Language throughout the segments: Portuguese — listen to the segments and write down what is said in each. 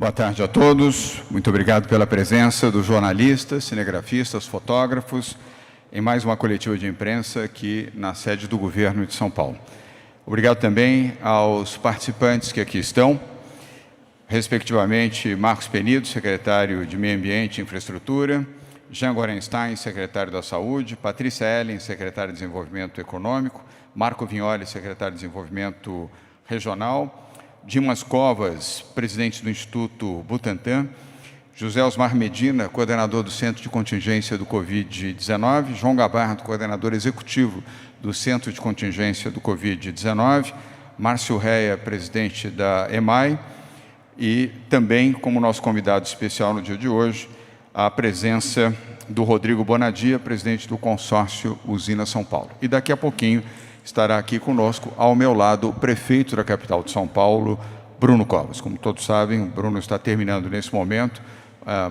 Boa tarde a todos. Muito obrigado pela presença dos jornalistas, cinegrafistas, fotógrafos, em mais uma coletiva de imprensa aqui na sede do Governo de São Paulo. Obrigado também aos participantes que aqui estão, respectivamente, Marcos Penido, secretário de Meio Ambiente e Infraestrutura, Jean Gorenstein, secretário da Saúde, Patrícia Ellen, secretária de Desenvolvimento Econômico, Marco Vignoli, secretário de Desenvolvimento Regional, Dimas Covas, presidente do Instituto Butantan, José Osmar Medina, coordenador do Centro de Contingência do Covid-19, João Gabardo, coordenador executivo do Centro de Contingência do Covid-19, Márcio Reia, presidente da EMAI, e também, como nosso convidado especial no dia de hoje, a presença do Rodrigo Bonadia, presidente do consórcio Usina São Paulo. E daqui a pouquinho estará aqui conosco, ao meu lado, o prefeito da capital de São Paulo, Bruno Covas. Como todos sabem, o Bruno está terminando nesse momento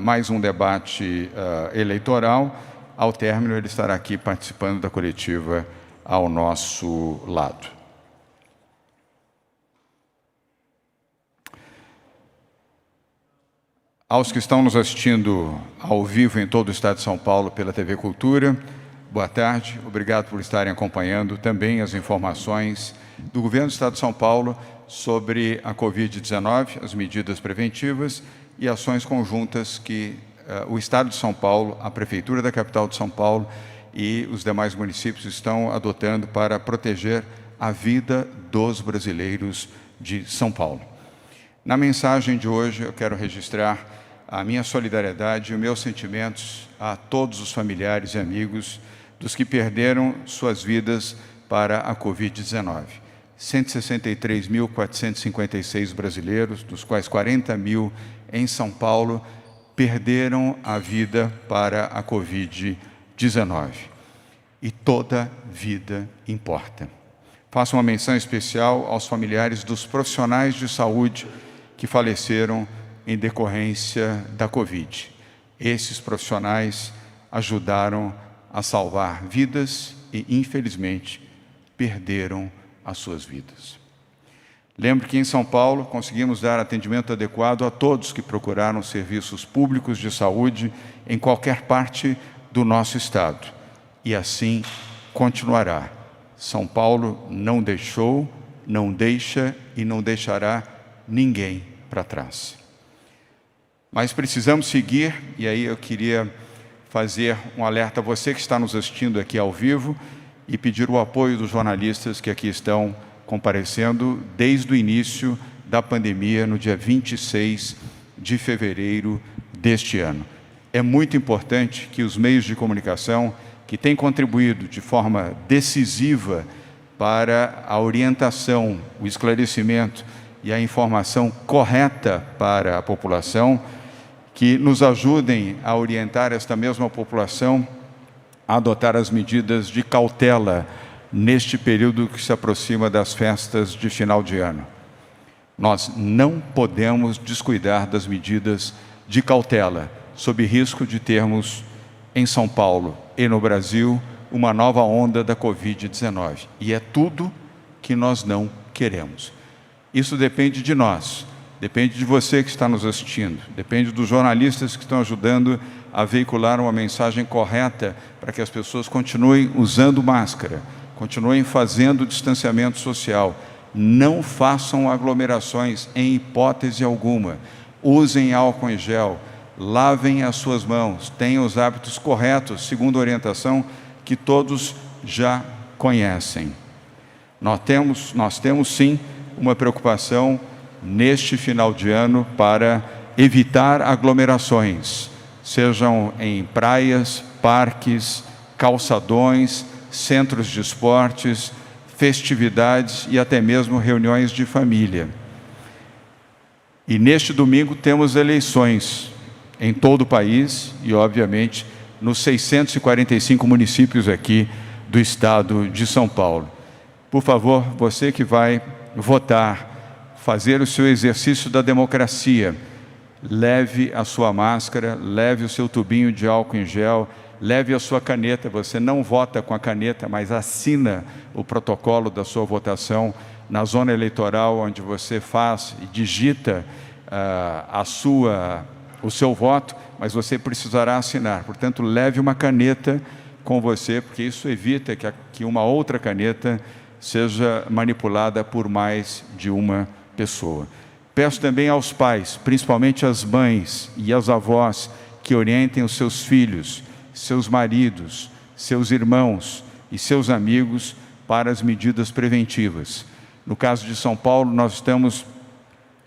mais um debate eleitoral. Ao término, ele estará aqui participando da coletiva ao nosso lado. Aos que estão nos assistindo ao vivo em todo o estado de São Paulo pela TV Cultura, boa tarde, obrigado por estarem acompanhando também as informações do Governo do Estado de São Paulo sobre a Covid-19, as medidas preventivas e ações conjuntas que o Estado de São Paulo, a Prefeitura da capital de São Paulo e os demais municípios estão adotando para proteger a vida dos brasileiros de São Paulo. Na mensagem de hoje, eu quero registrar a minha solidariedade e os meus sentimentos a todos os familiares e amigos dos que perderam suas vidas para a Covid-19. 163.456 brasileiros, dos quais 40.000 em São Paulo, perderam a vida para a Covid-19. E toda vida importa. Faço uma menção especial aos familiares dos profissionais de saúde que faleceram em decorrência da Covid. Esses profissionais ajudaram a salvar vidas e, infelizmente, perderam as suas vidas. Lembro que em São Paulo conseguimos dar atendimento adequado a todos que procuraram serviços públicos de saúde em qualquer parte do nosso estado. E assim continuará. São Paulo não deixou, não deixa e não deixará ninguém para trás. Mas precisamos seguir, e aí eu queria fazer um alerta a você que está nos assistindo aqui ao vivo e pedir o apoio dos jornalistas que aqui estão comparecendo desde o início da pandemia, no dia 26 de fevereiro deste ano. É muito importante que os meios de comunicação que têm contribuído de forma decisiva para a orientação, o esclarecimento e a informação correta para a população, que nos ajudem a orientar esta mesma população a adotar as medidas de cautela neste período que se aproxima das festas de final de ano. Nós não podemos descuidar das medidas de cautela, sob risco de termos em São Paulo e no Brasil uma nova onda da Covid-19. E é tudo que nós não queremos. Isso depende de nós. Depende de você que está nos assistindo, depende dos jornalistas que estão ajudando a veicular uma mensagem correta para que as pessoas continuem usando máscara, continuem fazendo distanciamento social, não façam aglomerações em hipótese alguma, usem álcool em gel, lavem as suas mãos, tenham os hábitos corretos, segundo a orientação que todos já conhecem. Nós temos sim uma preocupação neste final de ano para evitar aglomerações, sejam em praias, parques, calçadões, centros de esportes, festividades e até mesmo reuniões de família. E neste domingo temos eleições em todo o país e, obviamente, nos 645 municípios aqui do estado de São Paulo. Por favor, você que vai votar, fazer o seu exercício da democracia, leve a sua máscara, leve o seu tubinho de álcool em gel, leve a sua caneta. Você não vota com a caneta, mas assina o protocolo da sua votação na zona eleitoral onde você faz e digita o seu voto, mas você precisará assinar. Portanto, leve uma caneta com você, porque isso evita que uma outra caneta seja manipulada por mais de uma pessoa. Peço também aos pais, principalmente às mães e aos avós, que orientem os seus filhos, seus maridos, seus irmãos e seus amigos para as medidas preventivas. No caso de São Paulo, nós estamos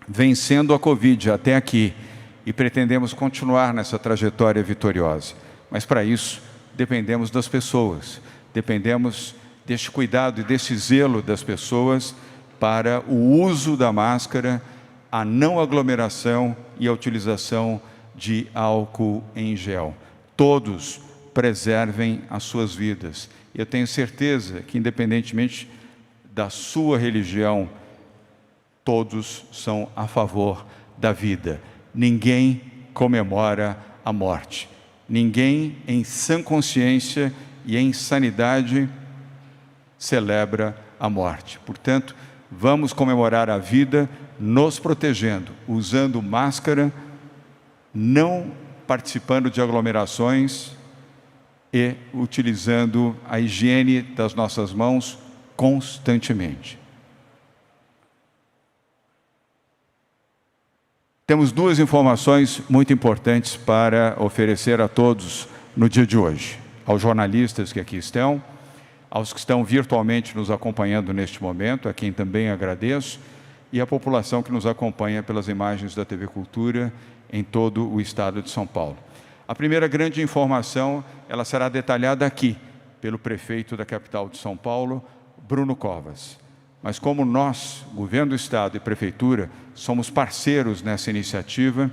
vencendo a Covid até aqui e pretendemos continuar nessa trajetória vitoriosa. Mas para isso, dependemos das pessoas, dependemos deste cuidado e desse zelo das pessoas para o uso da máscara, a não aglomeração e a utilização de álcool em gel. Todos preservem as suas vidas. Eu tenho certeza que, independentemente da sua religião, todos são a favor da vida. Ninguém comemora a morte. Ninguém, em sã consciência e em sanidade, celebra a morte. Portanto, vamos comemorar a vida nos protegendo, usando máscara, não participando de aglomerações e utilizando a higiene das nossas mãos constantemente. Temos duas informações muito importantes para oferecer a todos no dia de hoje. Aos jornalistas que aqui estão, aos que estão virtualmente nos acompanhando neste momento, a quem também agradeço, e a população que nos acompanha pelas imagens da TV Cultura em todo o estado de São Paulo. A primeira grande informação, ela será detalhada aqui, pelo prefeito da capital de São Paulo, Bruno Covas. Mas como nós, Governo do Estado e Prefeitura, somos parceiros nessa iniciativa,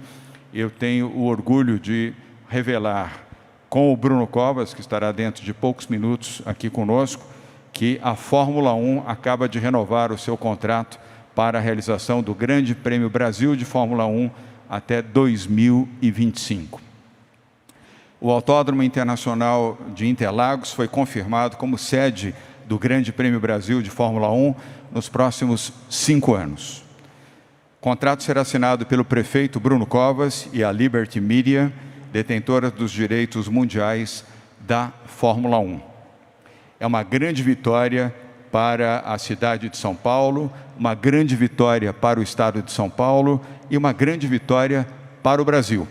eu tenho o orgulho de revelar com o Bruno Covas, que estará dentro de poucos minutos aqui conosco, que a Fórmula 1 acaba de renovar o seu contrato para a realização do Grande Prêmio Brasil de Fórmula 1 até 2025. O Autódromo Internacional de Interlagos foi confirmado como sede do Grande Prêmio Brasil de Fórmula 1 nos próximos 5 anos. O contrato será assinado pelo prefeito Bruno Covas e a Liberty Media, detentora dos direitos mundiais da Fórmula 1. É uma grande vitória para a cidade de São Paulo, uma grande vitória para o estado de São Paulo e uma grande vitória para o Brasil.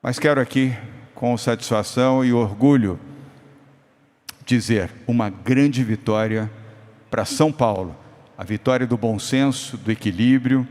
Mas quero aqui, com satisfação e orgulho, dizer uma grande vitória para São Paulo, a vitória do bom senso, do equilíbrio,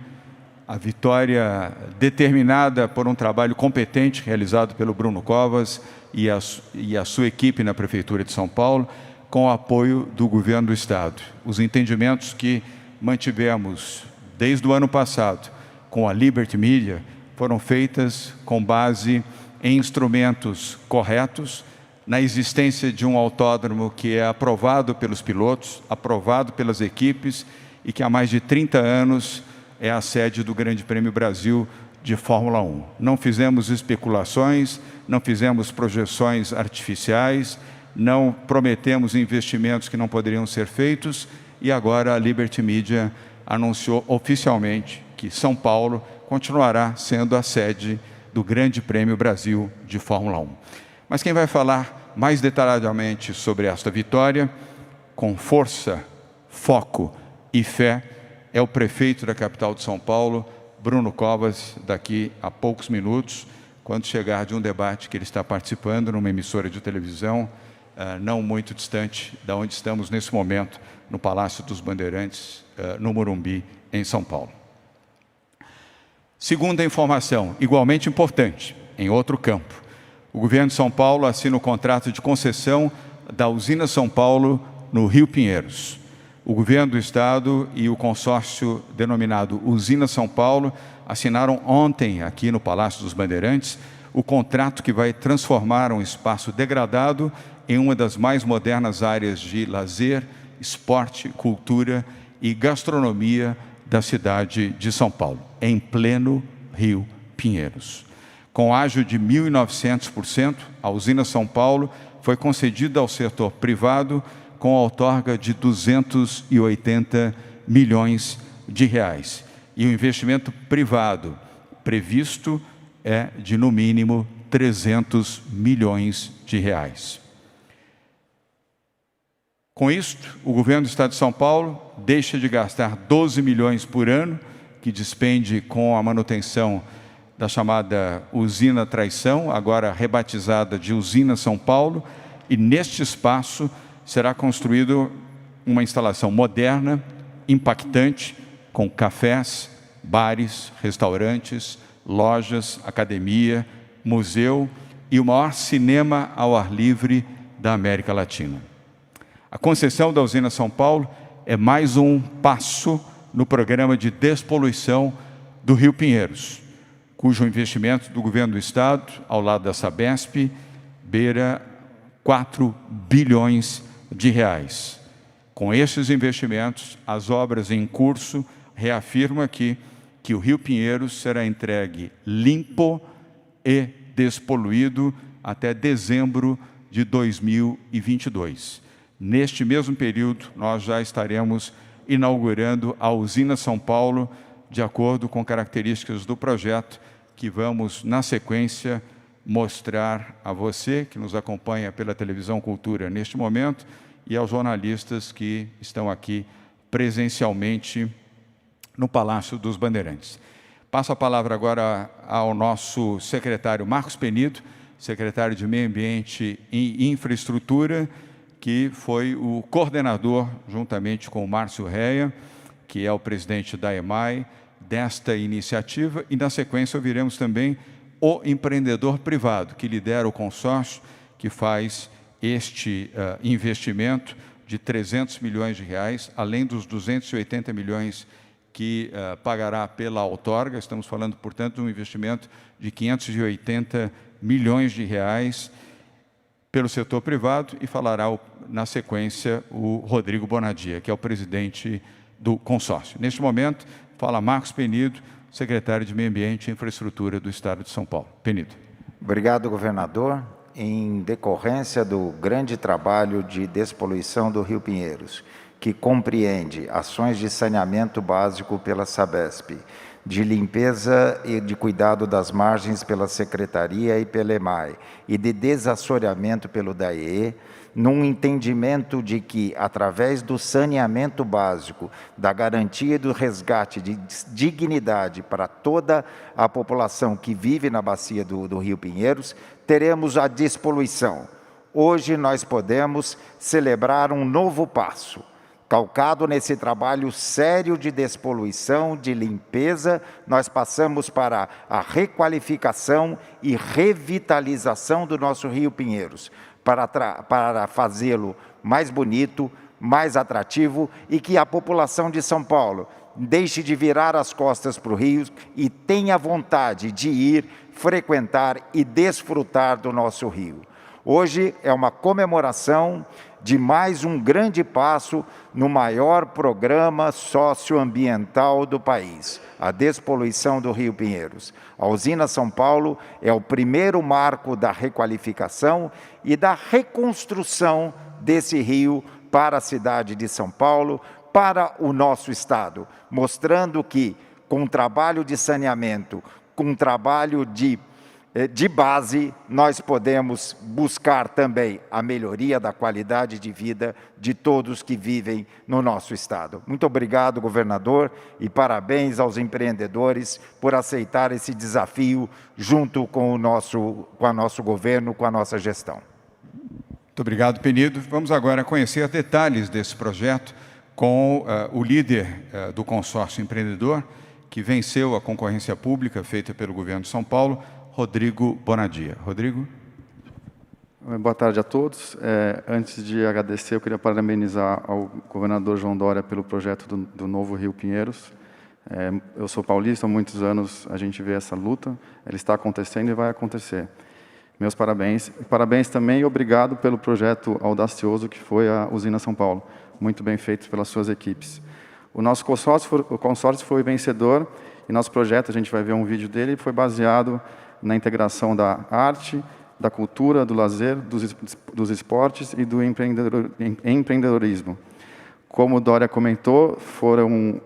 a vitória determinada por um trabalho competente realizado pelo Bruno Covas e a sua equipe na Prefeitura de São Paulo, com o apoio do Governo do Estado. Os entendimentos que mantivemos desde o ano passado com a Liberty Media foram feitas com base em instrumentos corretos, na existência de um autódromo que é aprovado pelos pilotos, aprovado pelas equipes e que há mais de 30 anos é a sede do Grande Prêmio Brasil de Fórmula 1. Não fizemos especulações, não fizemos projeções artificiais, não prometemos investimentos que não poderiam ser feitos e agora a Liberty Media anunciou oficialmente que São Paulo continuará sendo a sede do Grande Prêmio Brasil de Fórmula 1. Mas quem vai falar mais detalhadamente sobre esta vitória, com força, foco e fé, é o prefeito da capital de São Paulo, Bruno Covas, daqui a poucos minutos, quando chegar de um debate que ele está participando numa emissora de televisão, não muito distante da onde estamos nesse momento, no Palácio dos Bandeirantes, no Morumbi, em São Paulo. Segunda informação, igualmente importante, em outro campo. O Governo de São Paulo assina o contrato de concessão da usina São Paulo, no Rio Pinheiros. O Governo do Estado e o consórcio denominado Usina São Paulo assinaram ontem, aqui no Palácio dos Bandeirantes, o contrato que vai transformar um espaço degradado em uma das mais modernas áreas de lazer, esporte, cultura e gastronomia da cidade de São Paulo, em pleno Rio Pinheiros. Com ágio de 1.900%, a Usina São Paulo foi concedida ao setor privado com a outorga de 280 milhões E o investimento privado previsto é de, no mínimo, 300 milhões de reais. Com isto, o governo do Estado de São Paulo deixa de gastar 12 milhões por ano, que despende com a manutenção da chamada Usina Traição, agora rebatizada de Usina São Paulo, e neste espaço será construída uma instalação moderna, impactante, com cafés, bares, restaurantes, lojas, academia, museu e o maior cinema ao ar livre da América Latina. A concessão da Usina São Paulo é mais um passo no programa de despoluição do Rio Pinheiros, cujo investimento do governo do Estado, ao lado da Sabesp, beira 4 bilhões de reais. Com esses investimentos, as obras em curso reafirmam aqui que o Rio Pinheiros será entregue limpo e despoluído até dezembro de 2022. Neste mesmo período, nós já estaremos inaugurando a Usina São Paulo, de acordo com características do projeto, que vamos, na sequência, mostrar a você, que nos acompanha pela Televisão Cultura neste momento, e aos jornalistas que estão aqui presencialmente no Palácio dos Bandeirantes. Passo a palavra agora ao nosso secretário Marcos Penido, secretário de Meio Ambiente e Infraestrutura, que foi o coordenador, juntamente com o Márcio Reia, que é o presidente da EMAI, desta iniciativa, e na sequência ouviremos também o empreendedor privado, que lidera o consórcio, que faz este investimento de 300 milhões de reais, além dos 280 milhões que pagará pela outorga. Estamos falando, portanto, de um investimento de 580 milhões de reais pelo setor privado, e falará, na sequência, o Rodrigo Bonadia, que é o presidente do consórcio. Neste momento, fala Marcos Penido, secretário de Meio Ambiente e Infraestrutura do Estado de São Paulo. Penido. Obrigado, governador. Em decorrência do grande trabalho de despoluição do Rio Pinheiros, que compreende ações de saneamento básico pela Sabesp, de limpeza e de cuidado das margens pela Secretaria e pela EMAI, e de desassoreamento pelo DAE, num entendimento de que, através do saneamento básico, da garantia e do resgate de dignidade para toda a população que vive na bacia do Rio Pinheiros, teremos a despoluição. Hoje nós podemos celebrar um novo passo, calcado nesse trabalho sério de despoluição, de limpeza. Nós passamos para a requalificação e revitalização do nosso Rio Pinheiros, para fazê-lo mais bonito, mais atrativo, e que a população de São Paulo deixe de virar as costas para o Rio e tenha vontade de ir, frequentar e desfrutar do nosso rio. Hoje é uma comemoração de mais um grande passo no maior programa socioambiental do país, a despoluição do Rio Pinheiros. A Usina São Paulo é o primeiro marco da requalificação e da reconstrução desse rio para a cidade de São Paulo, para o nosso estado, mostrando que, com o trabalho de saneamento, com o trabalho de base, nós podemos buscar também a melhoria da qualidade de vida de todos que vivem no nosso estado. Muito obrigado, governador, e parabéns aos empreendedores por aceitar esse desafio junto com o nosso governo, com a nossa gestão. Muito obrigado, Penido. Vamos agora conhecer detalhes desse projeto com o líder do consórcio empreendedor, que venceu a concorrência pública feita pelo governo de São Paulo, Rodrigo Bonadia. Rodrigo? Boa tarde a todos. Antes de agradecer, eu queria parabenizar ao governador João Dória pelo projeto do novo Rio Pinheiros. Eu sou paulista, há muitos anos a gente vê essa luta, ela está acontecendo e vai acontecer. Meus parabéns. Parabéns também e obrigado pelo projeto audacioso que foi a Usina São Paulo. Muito bem feito pelas suas equipes. O nosso consórcio foi vencedor e nosso projeto, a gente vai ver um vídeo dele, foi baseado na integração da arte, da cultura, do lazer, dos esportes e do empreendedorismo. Como o Dória comentou,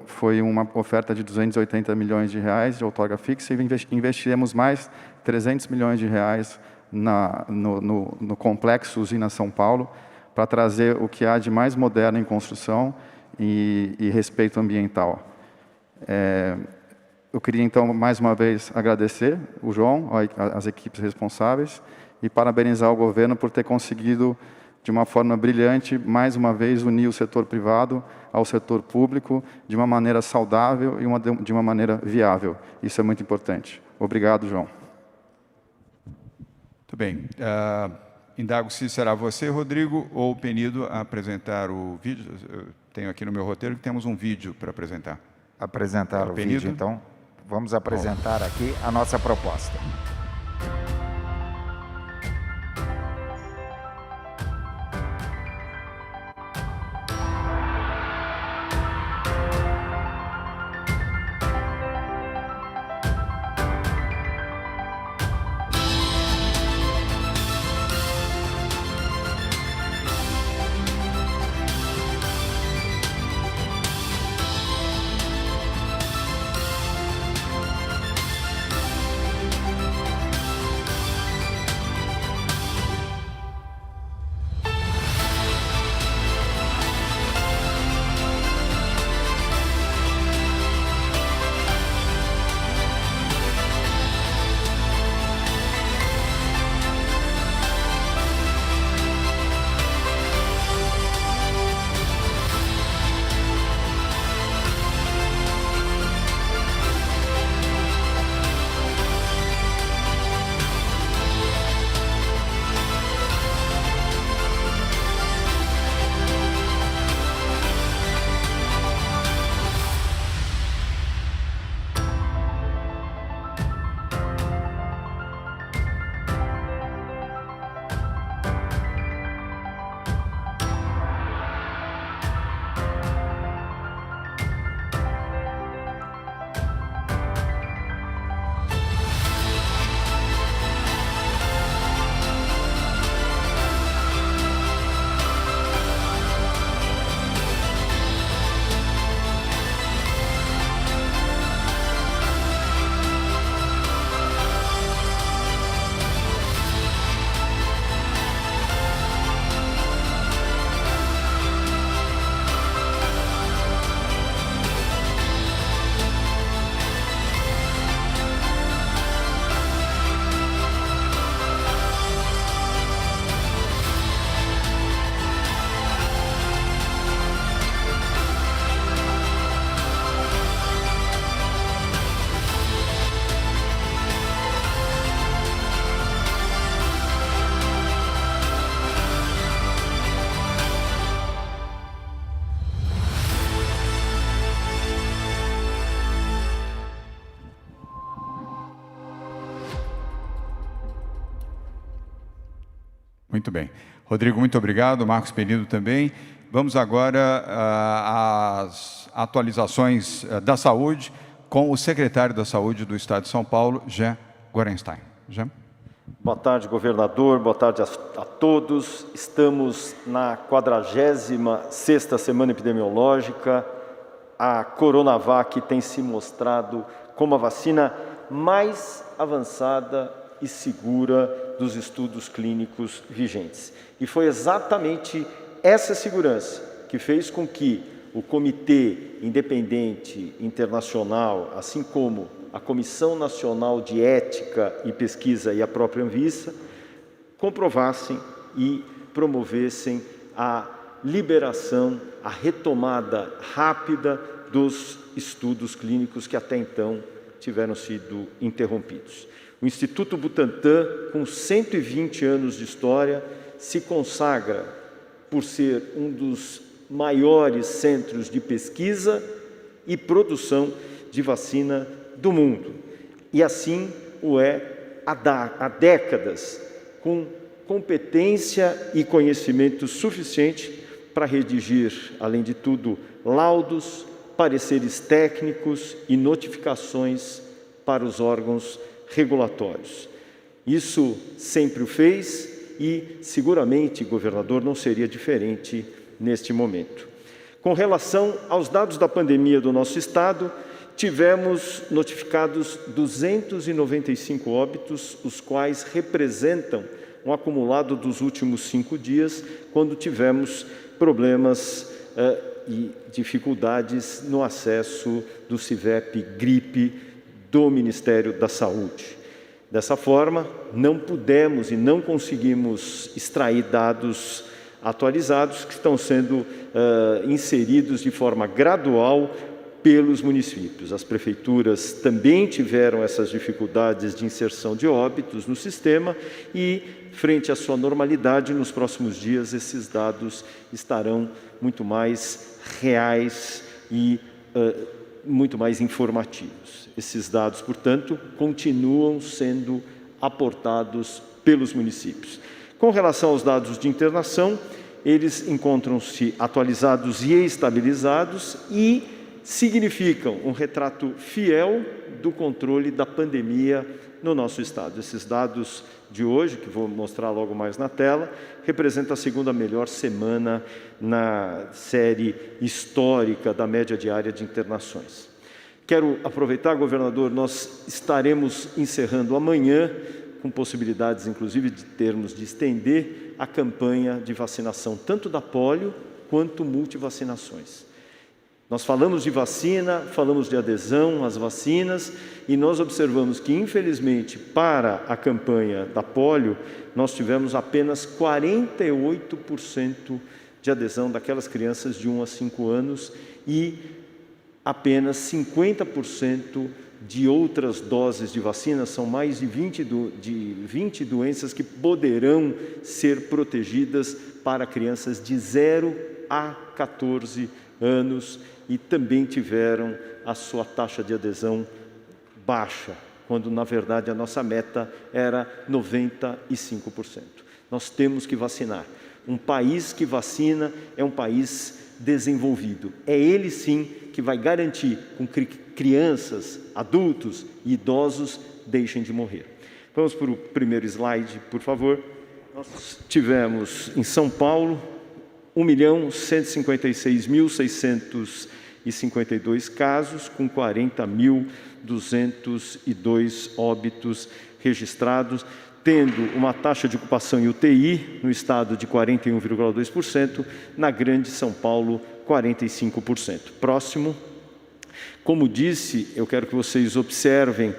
foi uma oferta de 280 milhões de reais de outorga fixa e investiremos mais 300 milhões de reais no complexo Usina São Paulo, para trazer o que há de mais moderno em construção e respeito ambiental. Eu queria, então, mais uma vez, agradecer o João, as equipes responsáveis, e parabenizar o governo por ter conseguido, de uma forma brilhante, mais uma vez, unir o setor privado ao setor público de uma maneira saudável e de uma maneira viável. Isso é muito importante. Obrigado, João. Muito bem. Indago se será você, Rodrigo, ou o Penido a apresentar o vídeo. Eu tenho aqui no meu roteiro que temos um vídeo para apresentar. Apresentar o Penido? vídeo, então. Vamos apresentar aqui a nossa proposta. Muito bem. Rodrigo, muito obrigado. Marcos Penido também. Vamos agora às atualizações da saúde com o secretário da Saúde do Estado de São Paulo, Jean Gorenstein. Jean? Boa tarde, governador. Boa tarde a todos. Estamos na 46ª semana epidemiológica. A Coronavac tem se mostrado como a vacina mais avançada e segura dos estudos clínicos vigentes. E foi exatamente essa segurança que fez com que o Comitê Independente Internacional, assim como a Comissão Nacional de Ética e Pesquisa e a própria Anvisa, comprovassem e promovessem a liberação, a retomada rápida dos estudos clínicos que até então tiveram sido interrompidos. O Instituto Butantan, com 120 anos de história, se consagra por ser um dos maiores centros de pesquisa e produção de vacina do mundo. E assim o é há décadas, com competência e conhecimento suficiente para redigir, além de tudo, laudos, pareceres técnicos e notificações para os órgãos regulatórios. Isso sempre o fez e, seguramente, governador, não seria diferente neste momento. Com relação aos dados da pandemia do nosso estado, tivemos notificados 295 óbitos, os quais representam um acumulado dos últimos 5 dias, quando tivemos problemas e dificuldades no acesso do CIVEP gripe do Ministério da Saúde. Dessa forma, não pudemos e não conseguimos extrair dados atualizados que estão sendo inseridos de forma gradual pelos municípios. As prefeituras também tiveram essas dificuldades de inserção de óbitos no sistema e, frente à sua normalidade, nos próximos dias esses dados estarão muito mais reais e muito mais informativos. Esses dados, portanto, continuam sendo aportados pelos municípios. Com relação aos dados de internação, eles encontram-se atualizados e estabilizados e significam um retrato fiel do controle da pandemia no nosso estado. Esses dados de hoje, que vou mostrar logo mais na tela, representam a segunda melhor semana na série histórica da média diária de internações. Quero aproveitar, governador, nós estaremos encerrando amanhã, com possibilidades, inclusive, de termos de estender a campanha de vacinação, tanto da polio quanto multivacinações. Nós falamos de vacina, falamos de adesão às vacinas e nós observamos que, infelizmente, para a campanha da polio, nós tivemos apenas 48% de adesão daquelas crianças de 1 a 5 anos e apenas 50% de outras doses de vacina. São mais de 20 doenças que poderão ser protegidas para crianças de 0 a 14 anos e também tiveram a sua taxa de adesão baixa, quando na verdade a nossa meta era 95%. Nós temos que vacinar. Um país que vacina é um país desenvolvido. É ele sim que vai garantir com que crianças, adultos e idosos deixem de morrer. Vamos para o primeiro slide, por favor. Nós tivemos em São Paulo 1.156.652 casos, com 40.202 óbitos registrados, tendo uma taxa de ocupação em UTI no estado de 41,2%, na Grande São Paulo, 45%. Próximo. Como disse, eu quero que vocês observem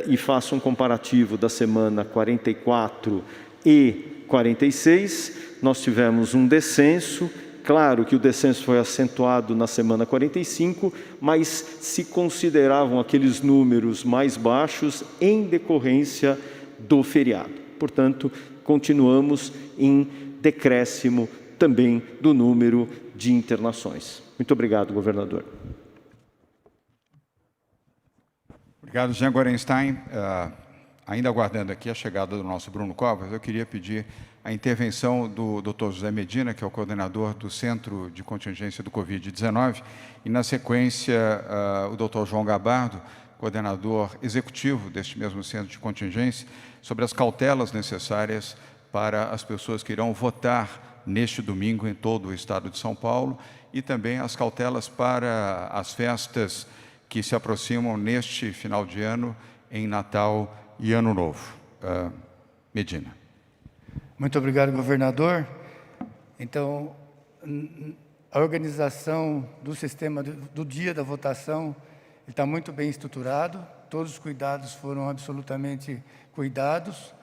e façam um comparativo da semana 44 e 46. Nós tivemos um descenso. Claro que o descenso foi acentuado na semana 45, mas se consideravam aqueles números mais baixos em decorrência do feriado. Portanto, continuamos em decréscimo também do número de internações. Muito obrigado, governador. Obrigado, Jean Gorenstein. Ainda aguardando aqui a chegada do nosso Bruno Covas, eu queria pedir a intervenção do Dr. José Medina, que é o coordenador do Centro de Contingência do Covid-19, e, na sequência, o Dr. João Gabardo, coordenador executivo deste mesmo Centro de Contingência, sobre as cautelas necessárias para as pessoas que irão votar neste domingo em todo o estado de São Paulo e também as cautelas para as festas que se aproximam neste final de ano em Natal e Ano Novo. Medina. Muito obrigado, governador. Então, a organização do sistema do dia da votação está muito bem estruturado, todos os cuidados foram absolutamente cuidados,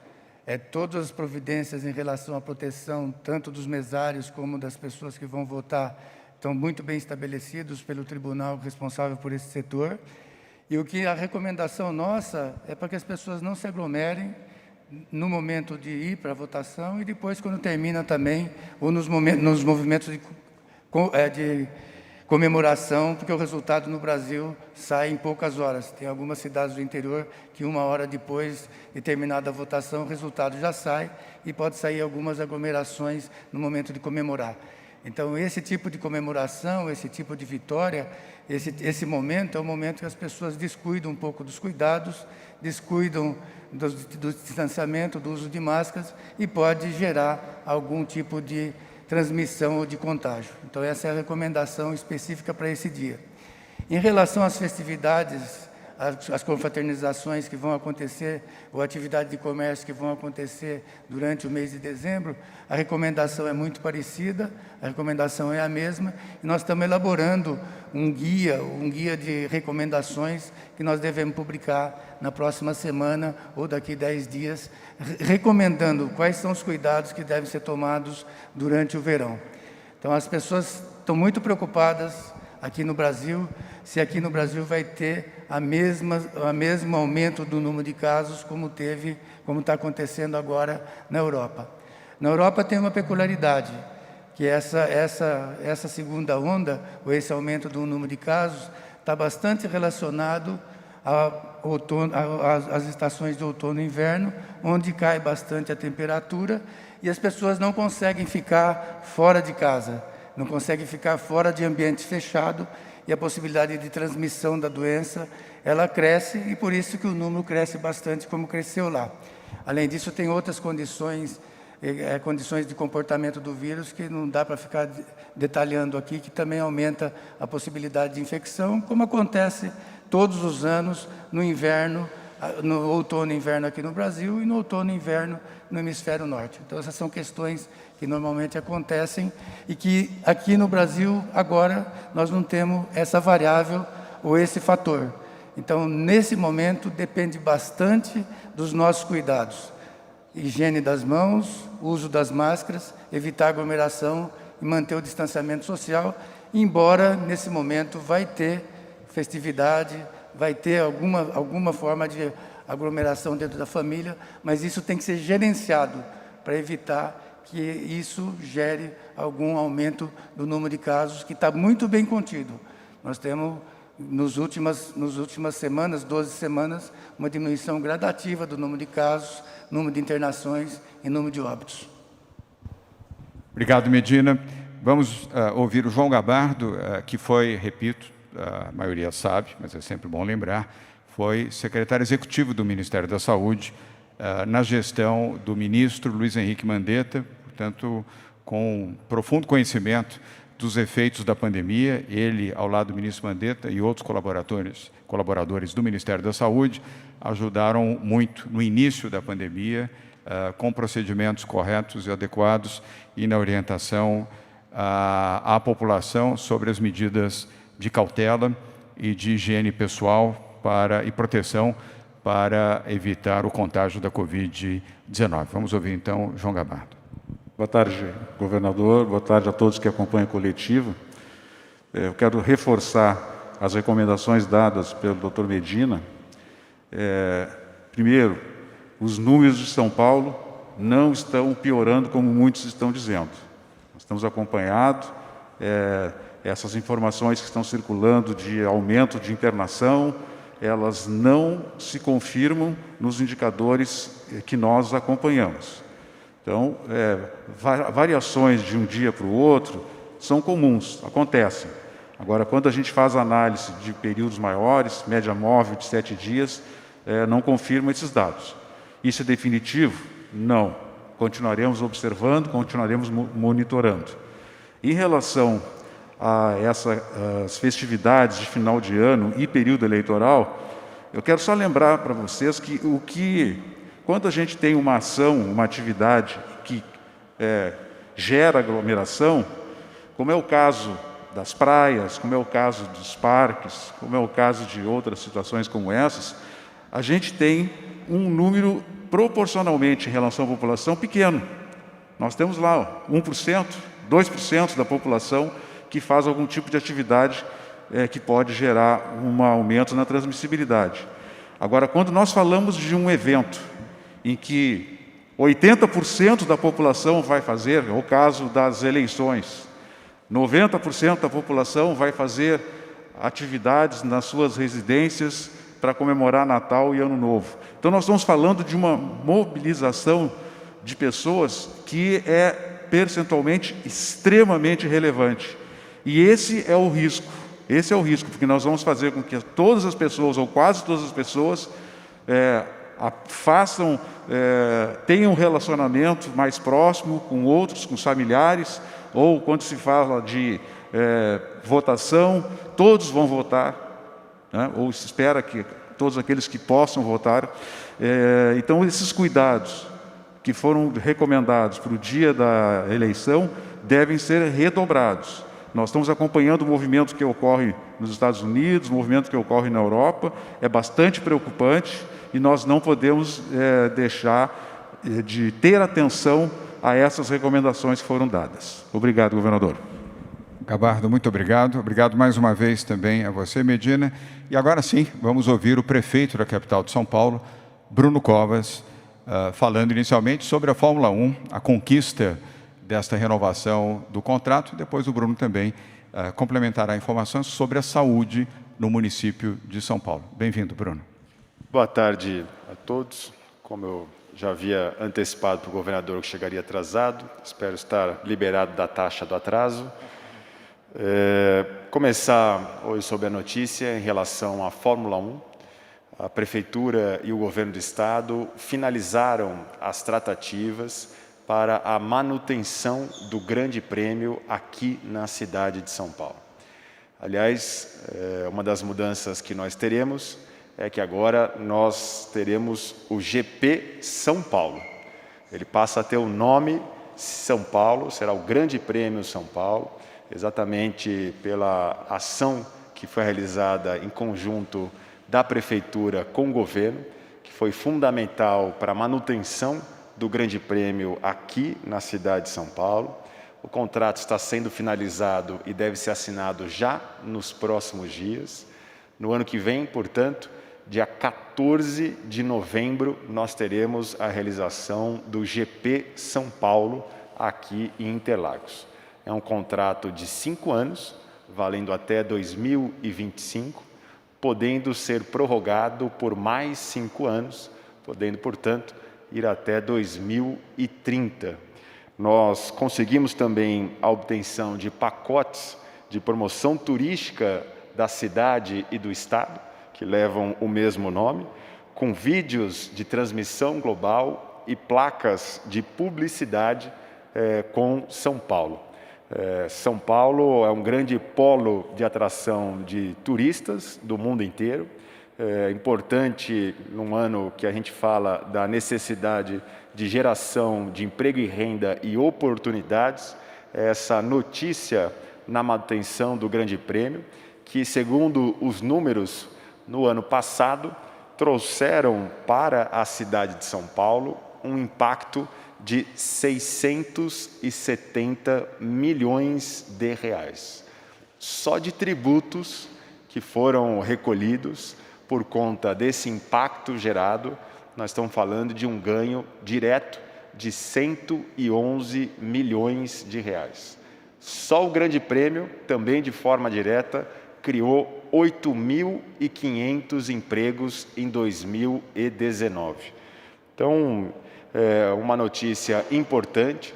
todas as providências em relação à proteção, tanto dos mesários como das pessoas que vão votar, estão muito bem estabelecidos pelo tribunal responsável por esse setor. E a recomendação nossa é para que as pessoas não se aglomerem no momento de ir para a votação e depois, quando termina também, ou nos movimentos de comemoração, porque o resultado no Brasil sai em poucas horas. Tem algumas cidades do interior que 1 hora depois de terminada a votação, o resultado já sai e pode sair algumas aglomerações no momento de comemorar. Então, esse tipo de comemoração, esse tipo de vitória, esse momento é o momento que as pessoas descuidam um pouco dos cuidados, descuidam do distanciamento, do uso de máscaras e pode gerar algum tipo de transmissão ou de contágio. Então, essa é a recomendação específica para esse dia. Em relação às festividades, as confraternizações que vão acontecer, ou atividade de comércio que vão acontecer durante o mês de dezembro, a recomendação é muito parecida, a recomendação é a mesma, e nós estamos elaborando um guia de recomendações que nós devemos publicar na próxima semana ou daqui 10 dias, recomendando quais são os cuidados que devem ser tomados durante o verão. Então, as pessoas estão muito preocupadas aqui no Brasil, se aqui no Brasil vai ter o mesmo aumento do número de casos como está acontecendo agora na Europa. Na Europa tem uma peculiaridade, que essa segunda onda, ou esse aumento do número de casos, está bastante relacionado às estações de outono e inverno, onde cai bastante a temperatura e as pessoas não conseguem ficar fora de casa, não conseguem ficar fora de ambiente fechado, e a possibilidade de transmissão da doença, ela cresce, e por isso que o número cresce bastante, como cresceu lá. Além disso, tem outras condições de comportamento do vírus, que não dá para ficar detalhando aqui, que também aumenta a possibilidade de infecção, como acontece todos os anos no inverno, no outono e inverno aqui no Brasil, e no outono e inverno no hemisfério norte. Então, essas são questões que normalmente acontecem e que aqui no Brasil, agora, nós não temos essa variável ou esse fator. Então, nesse momento, depende bastante dos nossos cuidados. Higiene das mãos, uso das máscaras, evitar aglomeração e manter o distanciamento social, embora, nesse momento, vai ter festividade, vai ter alguma forma de aglomeração dentro da família, mas isso tem que ser gerenciado para evitar que isso gere algum aumento do número de casos, que está muito bem contido. Nós temos, nas últimas semanas, 12 semanas, uma diminuição gradativa do número de casos, número de internações e número de óbitos. Obrigado, Medina. Vamos ouvir o João Gabardo, que foi, repito, a maioria sabe, mas é sempre bom lembrar, foi secretário executivo do Ministério da Saúde, na gestão do ministro Luiz Henrique Mandetta, portanto, com profundo conhecimento dos efeitos da pandemia. Ele, ao lado do ministro Mandetta e outros colaboradores do Ministério da Saúde, ajudaram muito no início da pandemia, com procedimentos corretos e adequados e na orientação à população sobre as medidas de cautela e de higiene pessoal e proteção para evitar o contágio da Covid-19. Vamos ouvir, então, João Gabardo. Boa tarde, governador. Boa tarde a todos que acompanham a coletiva. Eu quero reforçar as recomendações dadas pelo Dr. Medina. Primeiro, os números de São Paulo não estão piorando como muitos estão dizendo. Nós estamos acompanhando essas informações que estão circulando de aumento de internação, elas não se confirmam nos indicadores que nós acompanhamos. Então, variações de um dia para o outro são comuns, acontecem. Agora, quando a gente faz análise de períodos maiores, média móvel de 7 dias, não confirma esses dados. Isso é definitivo? Não. Continuaremos observando, continuaremos monitorando. Em relação a essas festividades de final de ano e período eleitoral, eu quero só lembrar para vocês que quando a gente tem uma ação, uma atividade que gera aglomeração, como é o caso das praias, como é o caso dos parques, como é o caso de outras situações como essas, a gente tem um número proporcionalmente em relação à população pequeno. Nós temos lá 1%, 2% da população que faz algum tipo de atividade que pode gerar um aumento na transmissibilidade. Agora, quando nós falamos de um evento em que 80% da população vai fazer, é o caso das eleições, 90% da população vai fazer atividades nas suas residências para comemorar Natal e Ano Novo. Então, nós estamos falando de uma mobilização de pessoas que é percentualmente extremamente relevante. E esse é o risco, porque nós vamos fazer com que todas as pessoas, ou quase todas as pessoas, tenham um relacionamento mais próximo com outros, com os familiares, ou quando se fala de votação, todos vão votar, né? Ou se espera que todos aqueles que possam votar. Então, esses cuidados que foram recomendados para o dia da eleição devem ser redobrados. Nós estamos acompanhando o movimento que ocorre nos Estados Unidos, o movimento que ocorre na Europa, é bastante preocupante e nós não podemos deixar de ter atenção a essas recomendações que foram dadas. Obrigado, governador. Gabardo, muito obrigado. Obrigado mais uma vez também a você, Medina. E agora sim, vamos ouvir o prefeito da capital de São Paulo, Bruno Covas, falando inicialmente sobre a Fórmula 1, a conquista desta renovação do contrato. Depois o Bruno também complementará informações sobre a saúde no município de São Paulo. Bem-vindo, Bruno. Boa tarde a todos. Como eu já havia antecipado para o governador que chegaria atrasado, espero estar liberado da taxa do atraso. Começar hoje sobre a notícia em relação à Fórmula 1. A Prefeitura e o Governo do Estado finalizaram as tratativas para a manutenção do Grande Prêmio aqui na cidade de São Paulo. Aliás, uma das mudanças que nós teremos é que agora nós teremos o GP São Paulo. Ele passa a ter o nome São Paulo, será o Grande Prêmio São Paulo, exatamente pela ação que foi realizada em conjunto da Prefeitura com o Governo, que foi fundamental para a manutenção do Grande Prêmio aqui na cidade de São Paulo. O contrato está sendo finalizado e deve ser assinado já nos próximos dias. No ano que vem, portanto, dia 14 de novembro, nós teremos a realização do GP São Paulo aqui em Interlagos. É um contrato de 5 anos, valendo até 2025, podendo ser prorrogado por mais 5 anos, podendo, portanto, ir até 2030. Nós conseguimos também a obtenção de pacotes de promoção turística da cidade e do estado, que levam o mesmo nome, com vídeos de transmissão global e placas de publicidade com São Paulo. São Paulo é um grande polo de atração de turistas do mundo inteiro. É importante, num ano que a gente fala da necessidade de geração de emprego e renda e oportunidades, essa notícia na manutenção do Grande Prêmio, que, segundo os números, no ano passado, trouxeram para a cidade de São Paulo um impacto de 670 milhões de reais. Só de tributos que foram recolhidos por conta desse impacto gerado, nós estamos falando de um ganho direto de 111 milhões de reais. Só o Grande Prêmio, também de forma direta, criou 8.500 empregos em 2019. Então, uma notícia importante,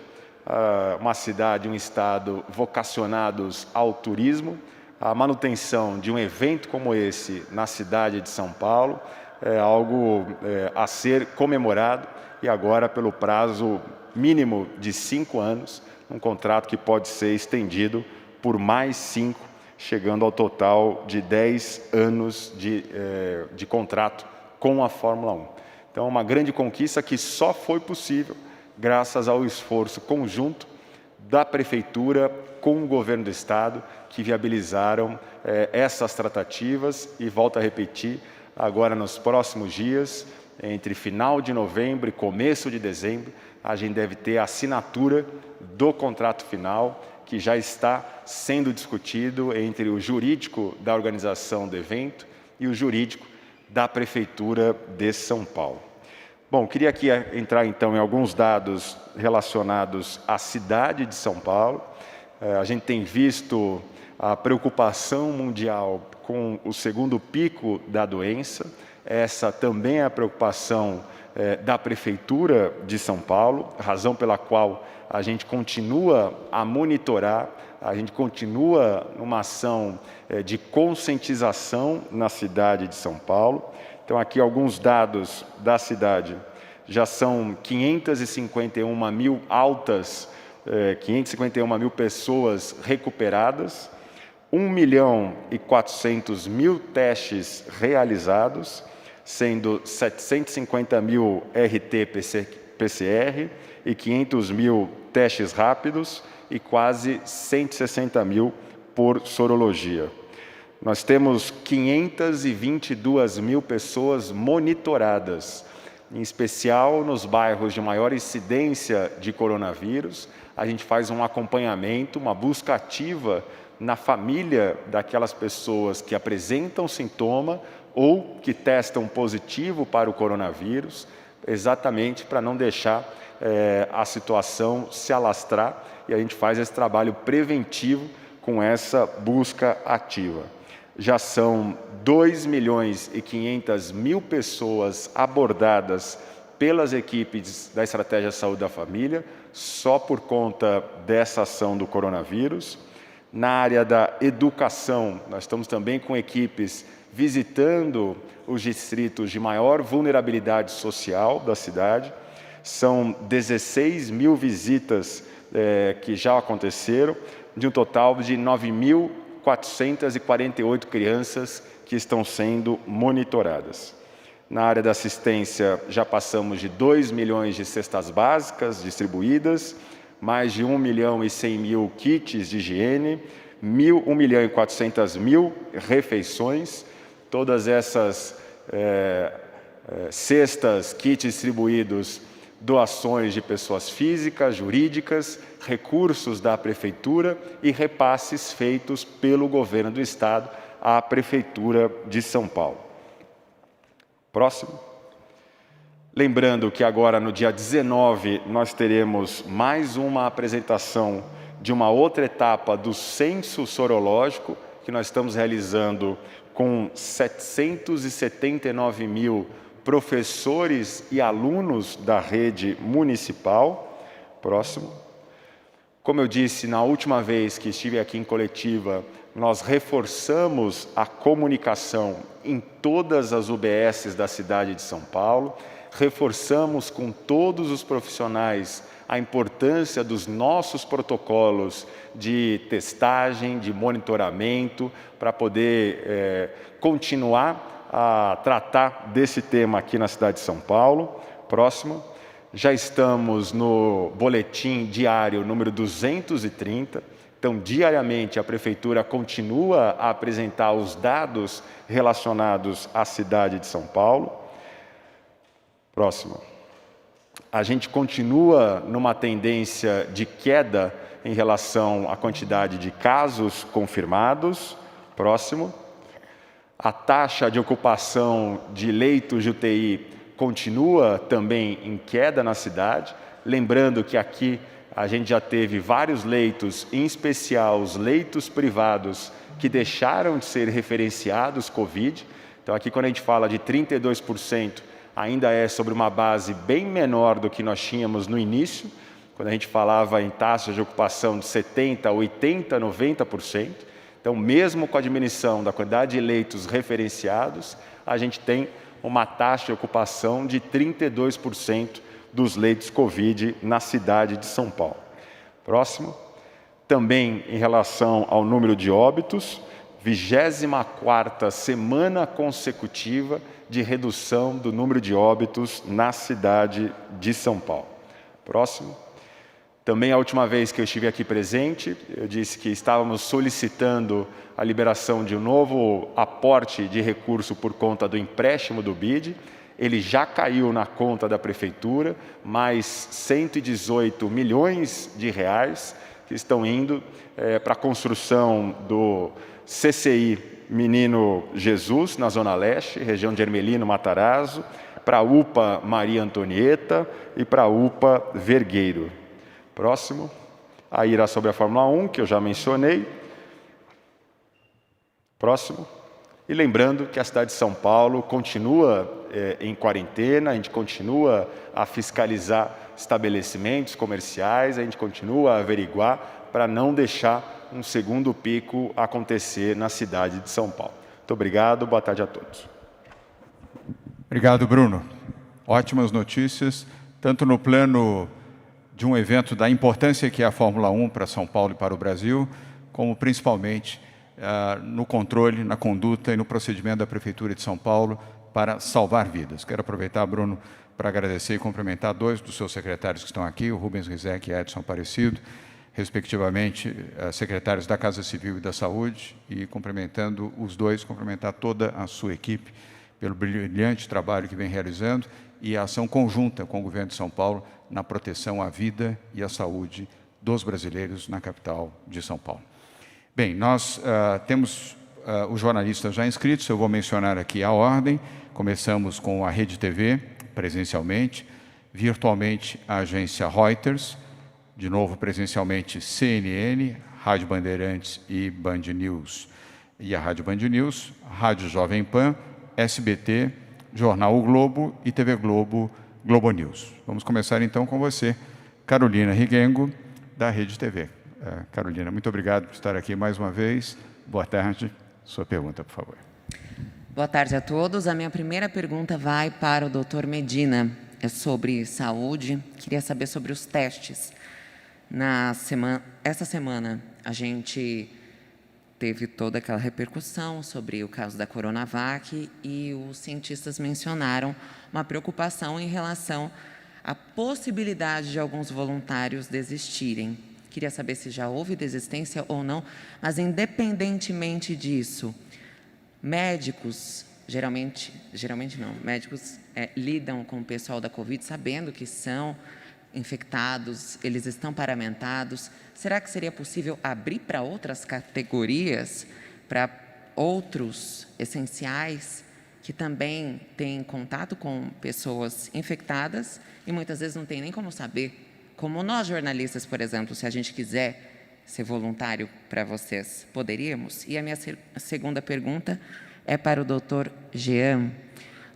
uma cidade, um estado vocacionados ao turismo, a manutenção de um evento como esse na cidade de São Paulo é algo a ser comemorado e agora pelo prazo mínimo de 5 anos, um contrato que pode ser estendido por mais 5, chegando ao total de 10 anos de contrato com a Fórmula 1. Então, uma grande conquista que só foi possível graças ao esforço conjunto da Prefeitura com o Governo do Estado, que viabilizaram essas tratativas e, volto a repetir, agora nos próximos dias, entre final de novembro e começo de dezembro, a gente deve ter a assinatura do contrato final, que já está sendo discutido entre o jurídico da organização do evento e o jurídico da Prefeitura de São Paulo. Bom, queria aqui entrar então em alguns dados relacionados à cidade de São Paulo. A gente tem visto a preocupação mundial com o segundo pico da doença. Essa também é a preocupação da Prefeitura de São Paulo, razão pela qual a gente continua a monitorar, a gente continua numa ação de conscientização na cidade de São Paulo. Então, aqui alguns dados da cidade. Já são 551 mil altas, 551 mil pessoas recuperadas, 1.400.000 testes realizados, sendo 750 mil RT-PCR e 500 mil testes rápidos e quase 160 mil por sorologia. Nós temos 522 mil pessoas monitoradas, em especial nos bairros de maior incidência de coronavírus. A gente faz um acompanhamento, uma busca ativa na família daquelas pessoas que apresentam sintoma ou que testam positivo para o coronavírus, exatamente para não deixar a situação se alastrar, e a gente faz esse trabalho preventivo com essa busca ativa. Já são 2.500.000 pessoas abordadas pelas equipes da Estratégia Saúde da Família, só por conta dessa ação do coronavírus. Na área da educação, nós estamos também com equipes visitando os distritos de maior vulnerabilidade social da cidade. São 16 mil visitas que já aconteceram, de um total de 9.448 crianças que estão sendo monitoradas. Na área da assistência, já passamos de 2 milhões de cestas básicas distribuídas, mais de 1.100.000 kits de higiene, 1.400.000 refeições. Todas essas cestas, kits distribuídos, doações de pessoas físicas, jurídicas, recursos da Prefeitura e repasses feitos pelo Governo do Estado à Prefeitura de São Paulo. Próximo. Lembrando que agora, no dia 19, nós teremos mais uma apresentação de uma outra etapa do censo sorológico, que nós estamos realizando com 779 mil professores e alunos da rede municipal. Próximo. Como eu disse na última vez que estive aqui em coletiva, nós reforçamos a comunicação em todas as UBSs da cidade de São Paulo, reforçamos com todos os profissionais a importância dos nossos protocolos de testagem, de monitoramento, para poder continuar a tratar desse tema aqui na cidade de São Paulo. Próximo. Já estamos no boletim diário número 230. Então, diariamente, a Prefeitura continua a apresentar os dados relacionados à cidade de São Paulo. Próximo. A gente continua numa tendência de queda em relação à quantidade de casos confirmados. Próximo. A taxa de ocupação de leitos de UTI continua também em queda na cidade. Lembrando que aqui a gente já teve vários leitos, em especial os leitos privados, que deixaram de ser referenciados Covid. Então, aqui, quando a gente fala de 32%, ainda é sobre uma base bem menor do que nós tínhamos no início, quando a gente falava em taxas de ocupação de 70%, 80%, 90%. Então, mesmo com a diminuição da quantidade de leitos referenciados, a gente tem uma taxa de ocupação de 32% dos leitos Covid na cidade de São Paulo. Próximo. Também em relação ao número de óbitos, 24ª semana consecutiva de redução do número de óbitos na cidade de São Paulo. Próximo. Também a última vez que eu estive aqui presente, eu disse que estávamos solicitando a liberação de um novo aporte de recurso por conta do empréstimo do BID. Ele já caiu na conta da Prefeitura, mais 118 milhões de reais que estão indo para a construção do CCI Menino Jesus, na Zona Leste, região de Ermelino, Matarazzo, para a UPA Maria Antonieta e para a UPA Vergueiro. Próximo. Aí irá sobre a Fórmula 1, que eu já mencionei. Próximo. E lembrando que a cidade de São Paulo continua em quarentena, a gente continua a fiscalizar estabelecimentos comerciais, a gente continua a averiguar para não deixar um segundo pico acontecer na cidade de São Paulo. Muito obrigado, boa tarde a todos. Obrigado, Bruno. Ótimas notícias, tanto no plano de um evento da importância que é a Fórmula 1 para São Paulo e para o Brasil, como principalmente no controle, na conduta e no procedimento da Prefeitura de São Paulo para salvar vidas. Quero aproveitar, Bruno, para agradecer e cumprimentar dois dos seus secretários que estão aqui, o Rubens Rizek e Edson Aparecido, respectivamente secretários da Casa Civil e da Saúde, e cumprimentando os dois, cumprimentar toda a sua equipe pelo brilhante trabalho que vem realizando e a ação conjunta com o governo de São Paulo na proteção à vida e à saúde dos brasileiros na capital de São Paulo. Bem, nós temos os jornalistas já inscritos, eu vou mencionar aqui a ordem. Começamos com a Rede TV, presencialmente, virtualmente a agência Reuters, de novo presencialmente CNN, Rádio Bandeirantes e Band News. E a Rádio Band News, Rádio Jovem Pan, SBT, Jornal O Globo e TV Globo, Globo News. Vamos começar então com você, Carolina Rigengo, da Rede TV. Carolina, muito obrigado por estar aqui mais uma vez. Boa tarde. Sua pergunta, por favor. Boa tarde a todos. A minha primeira pergunta vai para o Dr. Medina. É sobre saúde. Queria saber sobre os testes. Essa semana, a gente teve toda aquela repercussão sobre o caso da Coronavac e os cientistas mencionaram uma preocupação em relação à possibilidade de alguns voluntários desistirem. Queria saber se já houve desistência ou não, mas independentemente disso, médicos, geralmente não, médicos lidam com o pessoal da Covid sabendo que são infectados, eles estão paramentados. Será que seria possível abrir para outras categorias, para outros essenciais que também têm contato com pessoas infectadas e muitas vezes não tem nem como saber? Como nós jornalistas, por exemplo, se a gente quiser ser voluntário para vocês, poderíamos? E a minha segunda pergunta é para o Dr. Jean.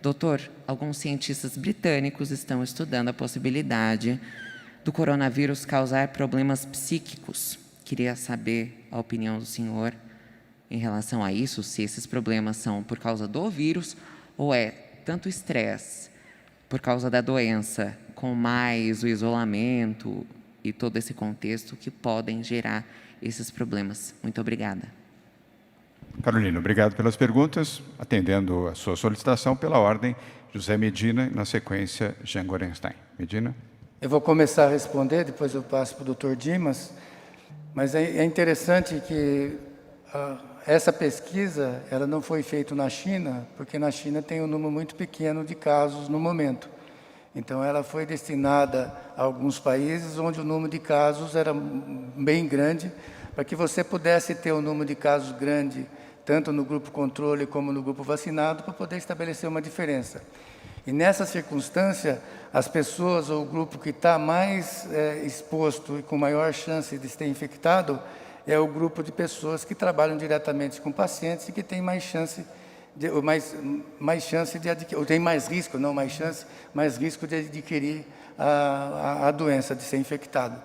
Doutor, alguns cientistas britânicos estão estudando a possibilidade do coronavírus causar problemas psíquicos. Queria saber a opinião do senhor em relação a isso, se esses problemas são por causa do vírus ou é tanto estresse por causa da doença, com mais o isolamento e todo esse contexto que podem gerar esses problemas. Muito obrigada. Carolina, obrigado pelas perguntas. Atendendo a sua solicitação, pela ordem, José Medina, na sequência, Jean Gorenstein. Medina. Eu vou começar a responder, depois eu passo para o Dr. Dimas, mas é interessante que essa pesquisa ela não foi feita na China, porque na China tem um número muito pequeno de casos no momento. Então, ela foi destinada a alguns países onde o número de casos era bem grande, para que você pudesse ter um número de casos grande, tanto no grupo controle como no grupo vacinado, para poder estabelecer uma diferença. E nessa circunstância, as pessoas ou o grupo que está mais exposto e com maior chance de ser infectado é o grupo de pessoas que trabalham diretamente com pacientes e que tem mais chance mais chance de adquirir, ou tem mais risco, não mais chance, mais risco de adquirir a doença, de ser infectado.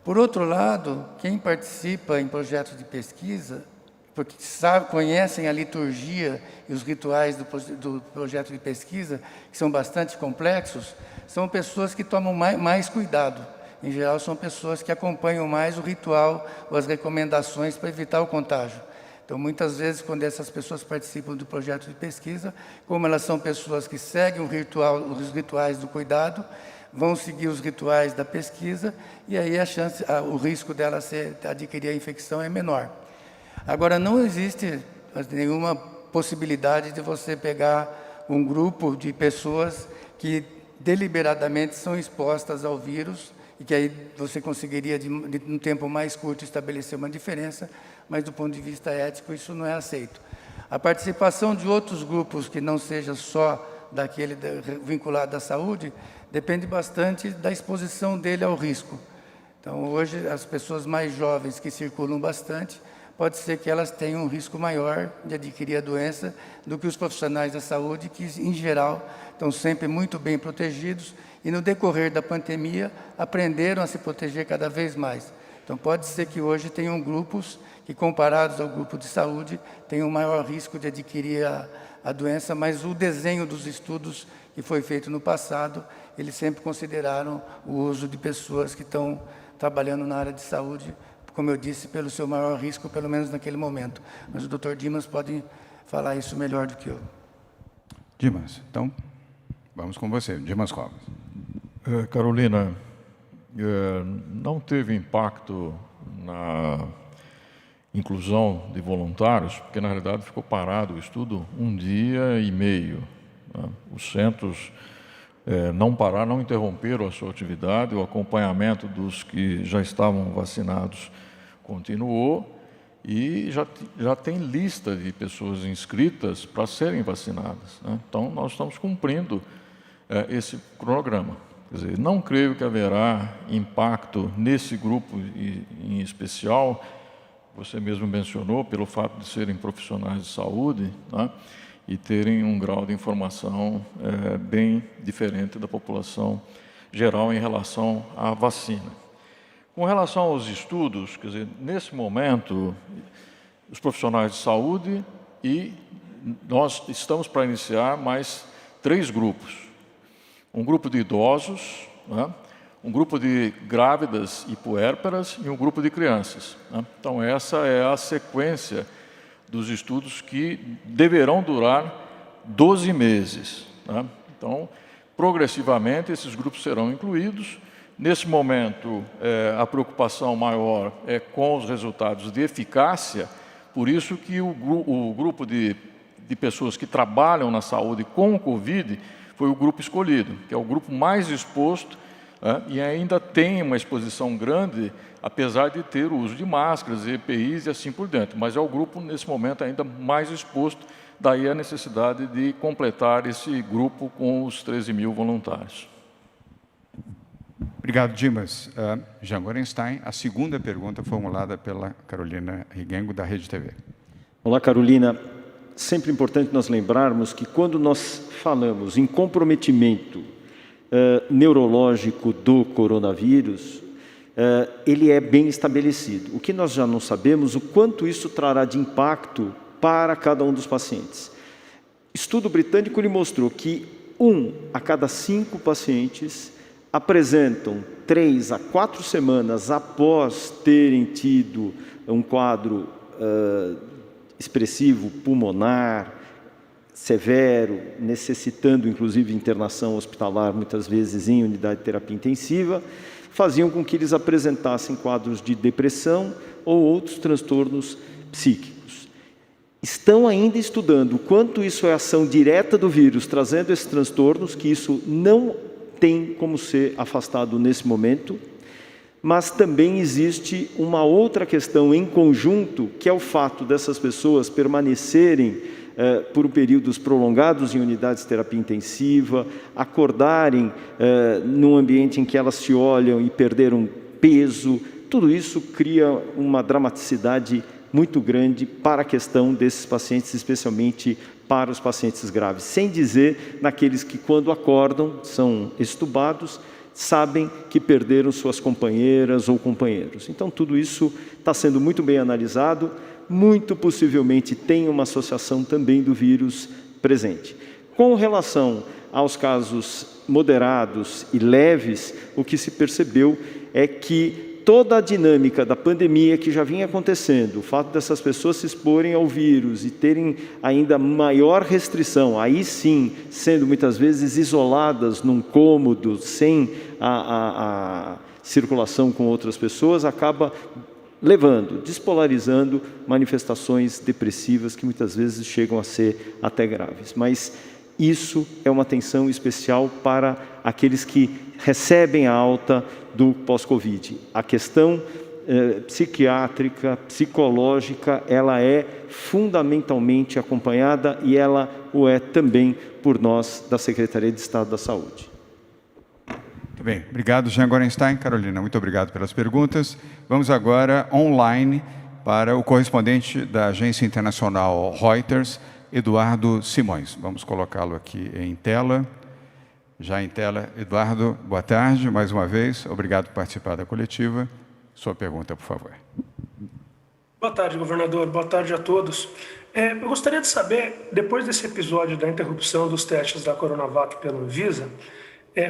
Por outro lado, quem participa em projetos de pesquisa, porque conhecem a liturgia e os rituais do projeto de pesquisa, que são bastante complexos, são pessoas que tomam mais cuidado. Em geral, são pessoas que acompanham mais o ritual ou as recomendações para evitar o contágio. Então, muitas vezes, quando essas pessoas participam do projeto de pesquisa, como elas são pessoas que seguem os rituais do cuidado, vão seguir os rituais da pesquisa, e aí o risco dela adquirir a infecção é menor. Agora, não existe nenhuma possibilidade de você pegar um grupo de pessoas que deliberadamente são expostas ao vírus, e que aí você conseguiria, de um tempo mais curto, estabelecer uma diferença, mas do ponto de vista ético isso não é aceito. A participação de outros grupos que não seja só daquele vinculado à saúde, depende bastante da exposição dele ao risco. Então, hoje, as pessoas mais jovens que circulam bastante, pode ser que elas tenham um risco maior de adquirir a doença do que os profissionais da saúde, que, em geral, estão sempre muito bem protegidos e, no decorrer da pandemia, aprenderam a se proteger cada vez mais. Então, pode ser que hoje tenham grupos que, comparados ao grupo de saúde, tenham um maior risco de adquirir a doença, mas o desenho dos estudos que foi feito no passado, eles sempre consideraram o uso de pessoas que estão trabalhando na área de saúde, como eu disse, pelo seu maior risco, pelo menos naquele momento. Mas o Dr. Dimas pode falar isso melhor do que eu. Dimas, então, vamos com você. Dimas Covas. Carolina, não teve impacto na inclusão de voluntários, porque, na realidade, ficou parado o estudo 1 dia e meio. Né? Os centros não pararam, não interromperam a sua atividade, o acompanhamento dos que já estavam vacinados continuou e já tem lista de pessoas inscritas para serem vacinadas. Né? Então, nós estamos cumprindo esse cronograma. Quer dizer, não creio que haverá impacto nesse grupo em especial, você mesmo mencionou, pelo fato de serem profissionais de saúde, né? E terem um grau de informação bem diferente da população geral em relação à vacina. Com relação aos estudos, quer dizer, nesse momento, os profissionais de saúde e nós estamos para iniciar mais 3 grupos. Um grupo de idosos, né? Um grupo de grávidas e puérperas e um grupo de crianças. Né? Então, essa é a sequência dos estudos que deverão durar 12 meses. Né? Então, progressivamente, esses grupos serão incluídos. Nesse momento, a preocupação maior é com os resultados de eficácia, por isso que o grupo de pessoas que trabalham na saúde com o Covid foi o grupo escolhido, que é o grupo mais exposto, e ainda tem uma exposição grande, apesar de ter o uso de máscaras, EPIs e assim por diante. Mas é o grupo, nesse momento, ainda mais exposto, daí a necessidade de completar esse grupo com os 13 mil voluntários. Obrigado, Dimas. Jean Gorenstein, a segunda pergunta formulada pela Carolina Rigengo, da Rede TV. Olá, Carolina. Sempre importante nós lembrarmos que quando nós falamos em comprometimento neurológico do coronavírus, ele é bem estabelecido. O que nós já não sabemos, o quanto isso trará de impacto para cada um dos pacientes. Estudo britânico lhe mostrou que 1 a cada 5 pacientes apresentam 3 a 4 semanas após terem tido um quadro expressivo pulmonar, severo, necessitando inclusive internação hospitalar, muitas vezes em unidade de terapia intensiva, faziam com que eles apresentassem quadros de depressão ou outros transtornos psíquicos. Estão ainda estudando o quanto isso é ação direta do vírus, trazendo esses transtornos, que isso não tem como ser afastado nesse momento, mas também existe uma outra questão em conjunto, que é o fato dessas pessoas permanecerem por períodos prolongados em unidades de terapia intensiva, acordarem num ambiente em que elas se olham e perderam peso. Tudo isso cria uma dramaticidade muito grande para a questão desses pacientes, especialmente para os pacientes graves. Sem dizer naqueles que, quando acordam, são extubados, sabem que perderam suas companheiras ou companheiros. Então, tudo isso está sendo muito bem analisado. Muito possivelmente tem uma associação também do vírus presente. Com relação aos casos moderados e leves, o que se percebeu é que toda a dinâmica da pandemia que já vinha acontecendo, o fato dessas pessoas se exporem ao vírus e terem ainda maior restrição, aí sim, sendo muitas vezes isoladas num cômodo, sem a circulação com outras pessoas, acaba levando, despolarizando manifestações depressivas que muitas vezes chegam a ser até graves. Mas isso é uma atenção especial para aqueles que recebem a alta do pós-Covid. A questão psiquiátrica, psicológica, ela é fundamentalmente acompanhada e ela o é também por nós da Secretaria de Estado da Saúde. Muito bem, obrigado, Jean Gorenstein. Carolina, muito obrigado pelas perguntas. Vamos agora online para o correspondente da agência internacional Reuters, Eduardo Simões. Vamos colocá-lo aqui em tela. Já em tela, Eduardo, boa tarde, mais uma vez. Obrigado por participar da coletiva. Sua pergunta, por favor. Boa tarde, governador. Boa tarde a todos. Eu gostaria de saber, depois desse episódio da interrupção dos testes da Coronavac pela Anvisa,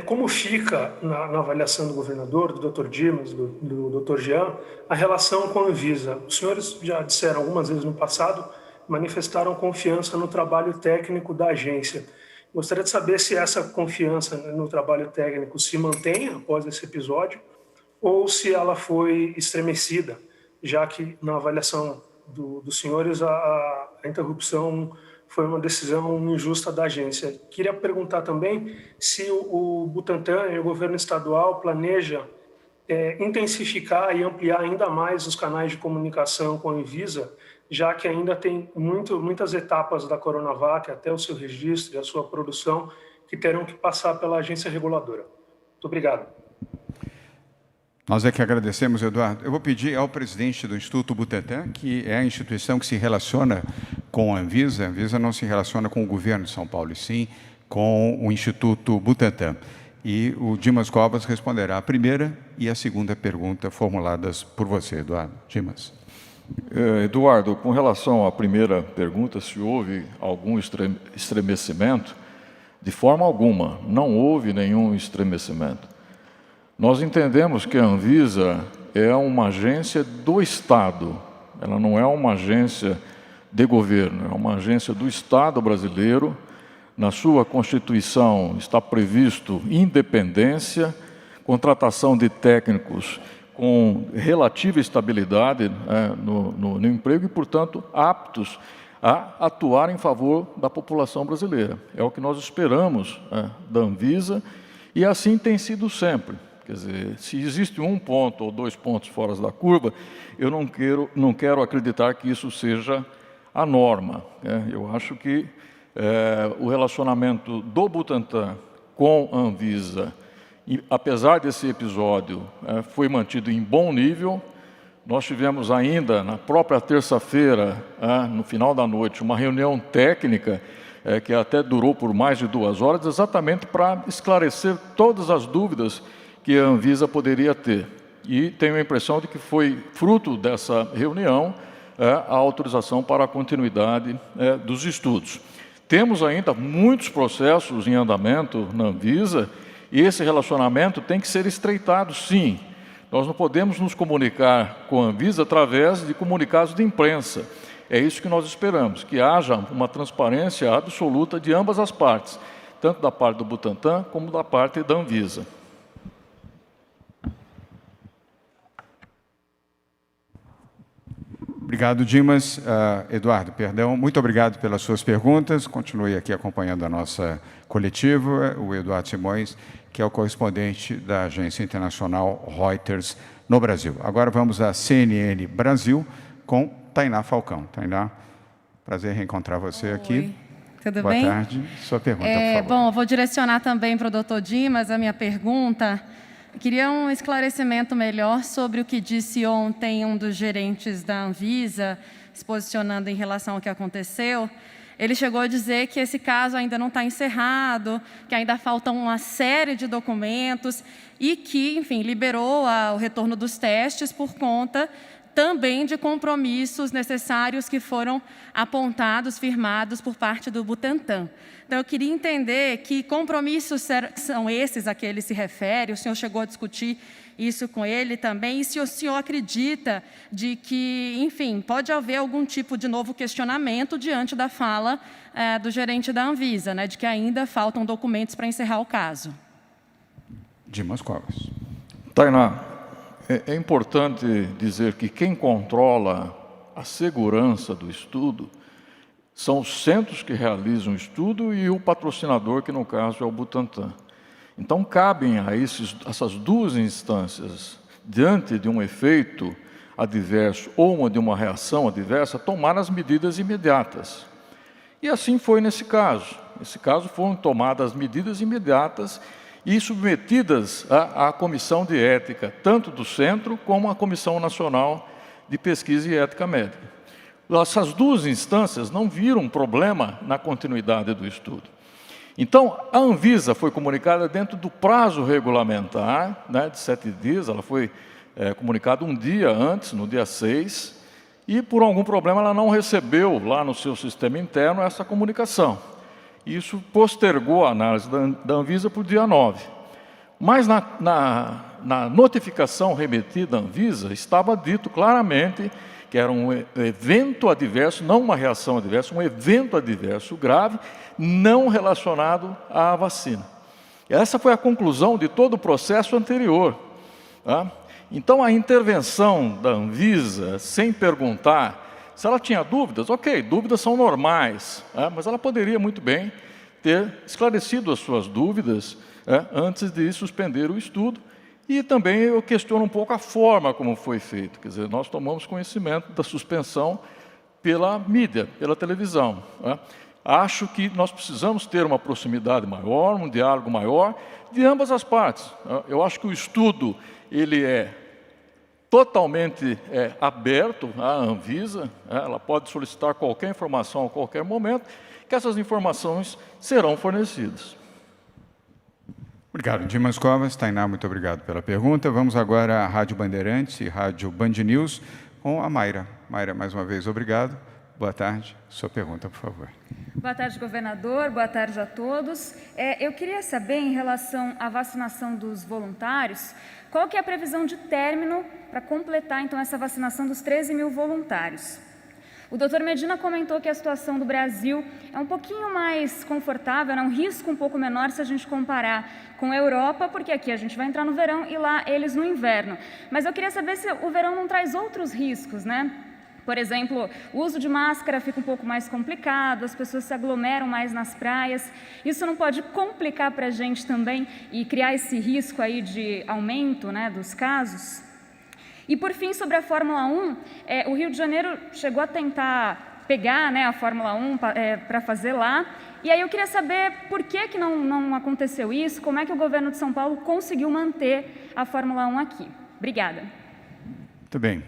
como fica na avaliação do governador, do Dr. Dimas, do Dr. Jean, a relação com a Anvisa? Os senhores já disseram algumas vezes no passado, manifestaram confiança no trabalho técnico da agência. Gostaria de saber se essa confiança no trabalho técnico se mantém após esse episódio ou se ela foi estremecida, já que na avaliação dos senhores a interrupção foi uma decisão injusta da agência. Queria perguntar também se o Butantan e o governo estadual planejam intensificar e ampliar ainda mais os canais de comunicação com a Anvisa, já que ainda tem muitas etapas da Coronavac, até o seu registro e a sua produção, que terão que passar pela agência reguladora. Muito obrigado. Nós é que agradecemos, Eduardo. Eu vou pedir ao presidente do Instituto Butantan, que é a instituição que se relaciona com a Anvisa. A Anvisa não se relaciona com o governo de São Paulo, e sim com o Instituto Butantan. E o Dimas Covas responderá a primeira e a segunda pergunta formuladas por você, Eduardo. Dimas. Eduardo, com relação à primeira pergunta, se houve algum estremecimento, de forma alguma, não houve nenhum estremecimento. Nós entendemos que a Anvisa é uma agência do Estado, ela não é uma agência de governo, é uma agência do Estado brasileiro. Na sua Constituição está previsto independência, contratação de técnicos com relativa estabilidade no emprego e, portanto, aptos a atuar em favor da população brasileira. É o que nós esperamos da Anvisa e assim tem sido sempre. Quer dizer, se existe um ponto ou 2 pontos fora da curva, eu não quero acreditar que isso seja a norma. Eu acho que o relacionamento do Butantan com a Anvisa, apesar desse episódio, foi mantido em bom nível. Nós tivemos ainda, na própria terça-feira, no final da noite, uma reunião técnica que até durou por mais de 2 horas, exatamente para esclarecer todas as dúvidas que a Anvisa poderia ter. E tenho a impressão de que foi fruto dessa reunião a autorização para a continuidade dos estudos. Temos ainda muitos processos em andamento na Anvisa e esse relacionamento tem que ser estreitado, sim. Nós não podemos nos comunicar com a Anvisa através de comunicados de imprensa. É isso que nós esperamos, que haja uma transparência absoluta de ambas as partes, tanto da parte do Butantan como da parte da Anvisa. Obrigado, Dimas. Eduardo, perdão, muito obrigado pelas suas perguntas. Continue aqui acompanhando a nossa coletiva. O Eduardo Simões, que é o correspondente da Agência Internacional Reuters no Brasil. Agora vamos à CNN Brasil com Tainá Falcão. Tainá, prazer reencontrar você aqui. Tudo bem? Boa tarde. Sua pergunta, por favor. Bom, eu vou direcionar também para o Dr. Dimas a minha pergunta. Eu queria um esclarecimento melhor sobre o que disse ontem um dos gerentes da Anvisa, se posicionando em relação ao que aconteceu. Ele chegou a dizer que esse caso ainda não está encerrado, que ainda faltam uma série de documentos e que, enfim, liberou o retorno dos testes por conta também de compromissos necessários que foram apontados, firmados por parte do Butantan. Então, eu queria entender que compromissos são esses a que ele se refere, o senhor chegou a discutir isso com ele também, e se o senhor acredita de que, enfim, pode haver algum tipo de novo questionamento diante da fala do gerente da Anvisa, né, de que ainda faltam documentos para encerrar o caso. Dimas Covas. Tainá, é importante dizer que quem controla a segurança do estudo são os centros que realizam o estudo e o patrocinador, que no caso é o Butantan. Então, cabem a essas 2 instâncias, diante de um efeito adverso ou de uma reação adversa, tomar as medidas imediatas. E assim foi nesse caso. Nesse caso foram tomadas medidas imediatas e submetidas à Comissão de Ética, tanto do Centro como à Comissão Nacional de Pesquisa e Ética Médica. Essas 2 instâncias não viram problema na continuidade do estudo. Então, a Anvisa foi comunicada dentro do prazo regulamentar, né, de 7 dias, ela foi comunicada um dia antes, no dia 6, e, por algum problema, ela não recebeu lá no seu sistema interno essa comunicação. Isso postergou a análise da Anvisa para o dia 9. Mas na notificação remetida à Anvisa, estava dito claramente que era um evento adverso, não uma reação adversa, um evento adverso grave, não relacionado à vacina. Essa foi a conclusão de todo o processo anterior. Tá? Então, a intervenção da Anvisa, sem perguntar se ela tinha dúvidas, ok, dúvidas são normais, mas ela poderia muito bem ter esclarecido as suas dúvidas antes de suspender o estudo. E também eu questiono um pouco a forma como foi feito. Quer dizer, nós tomamos conhecimento da suspensão pela mídia, pela televisão. Acho que nós precisamos ter uma proximidade maior, um diálogo maior de ambas as partes. Eu acho que o estudo ele é totalmente aberto à Anvisa, ela pode solicitar qualquer informação a qualquer momento, que essas informações serão fornecidas. Obrigado, Dimas Covas. Tainá, muito obrigado pela pergunta. Vamos agora à Rádio Bandeirantes e Rádio Band News com a Mayra. Mayra, mais uma vez, obrigado. Boa tarde. Sua pergunta, por favor. Boa tarde, governador. Boa tarde a todos. Eu queria saber, em relação à vacinação dos voluntários, qual que é a previsão de término para completar, então, essa vacinação dos 13 mil voluntários? O doutor Medina comentou que a situação do Brasil é um pouquinho mais confortável, é um risco um pouco menor se a gente comparar com a Europa, porque aqui a gente vai entrar no verão e lá eles no inverno. Mas eu queria saber se o verão não traz outros riscos, né? Por exemplo, o uso de máscara fica um pouco mais complicado, as pessoas se aglomeram mais nas praias. Isso não pode complicar para a gente também e criar esse risco aí de aumento, né, dos casos? E, por fim, sobre a Fórmula 1, o Rio de Janeiro chegou a tentar pegar, né, a Fórmula 1 para fazer lá. E aí eu queria saber por que não aconteceu isso, como é que o governo de São Paulo conseguiu manter a Fórmula 1 aqui. Obrigada. Muito bem.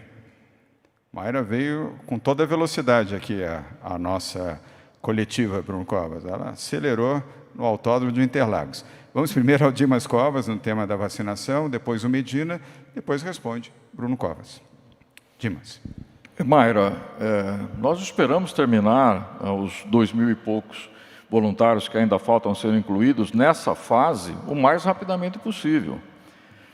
Mayra veio com toda a velocidade aqui, a nossa coletiva, Bruno Covas. Ela acelerou no Autódromo de Interlagos. Vamos primeiro ao Dimas Covas, no tema da vacinação, depois o Medina, depois responde Bruno Covas. Dimas. Mayra, nós esperamos terminar os 2.000 e poucos voluntários que ainda faltam ser incluídos nessa fase o mais rapidamente possível.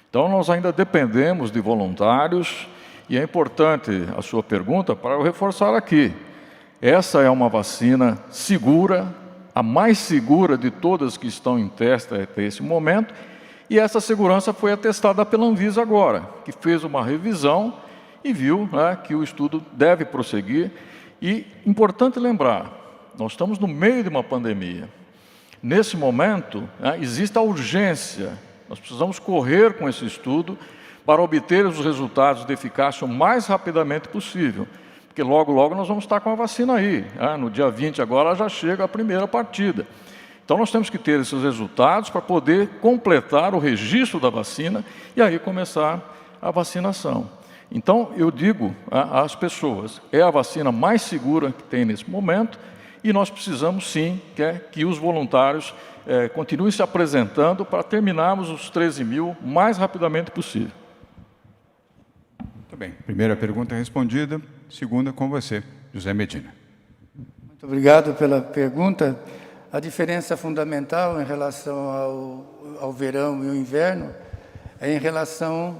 Então, nós ainda dependemos de voluntários e é importante a sua pergunta para eu reforçar aqui. Essa é uma vacina segura, a mais segura de todas que estão em teste até esse momento, e essa segurança foi atestada pela Anvisa agora, que fez uma revisão e viu, né, que o estudo deve prosseguir. E, importante lembrar, nós estamos no meio de uma pandemia. Nesse momento, né, existe a urgência, nós precisamos correr com esse estudo para obter os resultados de eficácia o mais rapidamente possível. Porque logo, logo nós vamos estar com a vacina aí. No dia 20 agora já chega a primeira partida. Então nós temos que ter esses resultados para poder completar o registro da vacina e aí começar a vacinação. Então eu digo às pessoas, é a vacina mais segura que tem nesse momento e nós precisamos sim que os voluntários continuem se apresentando para terminarmos os 13 mil o mais rapidamente possível. Muito bem. Primeira pergunta respondida. Segunda, com você, José Medina. Muito obrigado pela pergunta. A diferença fundamental em relação ao verão e o inverno é em relação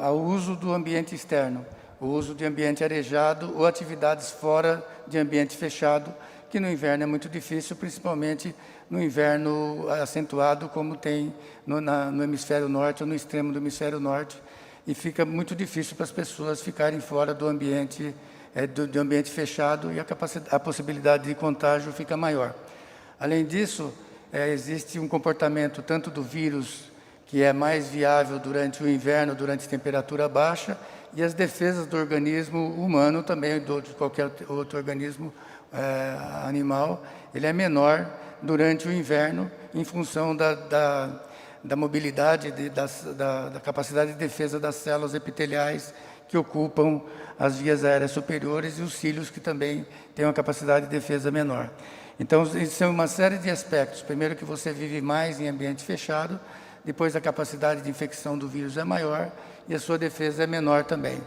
ao uso do ambiente externo, o uso de ambiente arejado ou atividades fora de ambiente fechado, que no inverno é muito difícil, principalmente no inverno acentuado, como tem no hemisfério norte ou no extremo do hemisfério norte, e fica muito difícil para as pessoas ficarem fora do ambiente fechado e a possibilidade de contágio fica maior. Além disso, existe um comportamento tanto do vírus, que é mais viável durante o inverno, durante temperatura baixa, e as defesas do organismo humano também, de qualquer outro organismo animal, ele é menor durante o inverno, em função da mobilidade, da capacidade de defesa das células epiteliais que ocupam as vias aéreas superiores e os cílios, que também têm uma capacidade de defesa menor. Então, isso são uma série de aspectos. Primeiro, que você vive mais em ambiente fechado, depois a capacidade de infecção do vírus é maior e a sua defesa é menor também.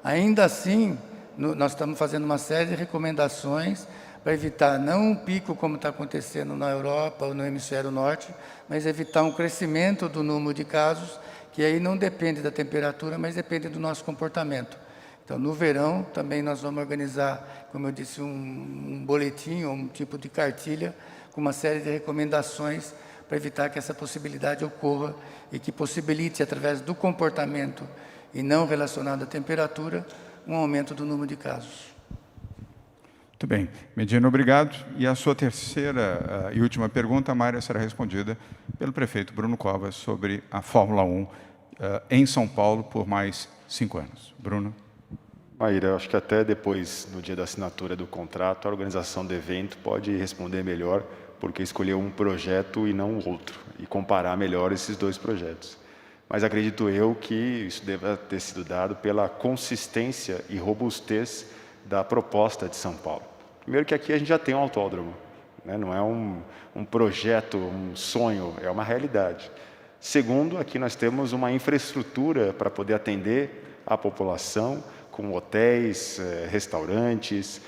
Ainda assim, nós estamos fazendo uma série de recomendações para evitar não um pico como está acontecendo na Europa ou no hemisfério norte, mas evitar um crescimento do número de casos, que aí não depende da temperatura, mas depende do nosso comportamento. Então, no verão, também nós vamos organizar, como eu disse, um boletim, um tipo de cartilha, com uma série de recomendações para evitar que essa possibilidade ocorra e que possibilite, através do comportamento e não relacionado à temperatura, um aumento do número de casos. Muito bem. Medina, obrigado. E a sua terceira e última pergunta, Mayra, será respondida pelo prefeito Bruno Covas sobre a Fórmula 1 em São Paulo por mais 5 anos. Bruno. Maíra, acho que até depois, no dia da assinatura do contrato, a organização do evento pode responder melhor, porque escolheu um projeto e não outro, e comparar melhor esses dois projetos. Mas acredito eu que isso deva ter sido dado pela consistência e robustez da proposta de São Paulo. Primeiro que aqui a gente já tem um autódromo, né? Não é um projeto, um sonho, é uma realidade. Segundo, aqui nós temos uma infraestrutura para poder atender a população, com hotéis, restaurantes.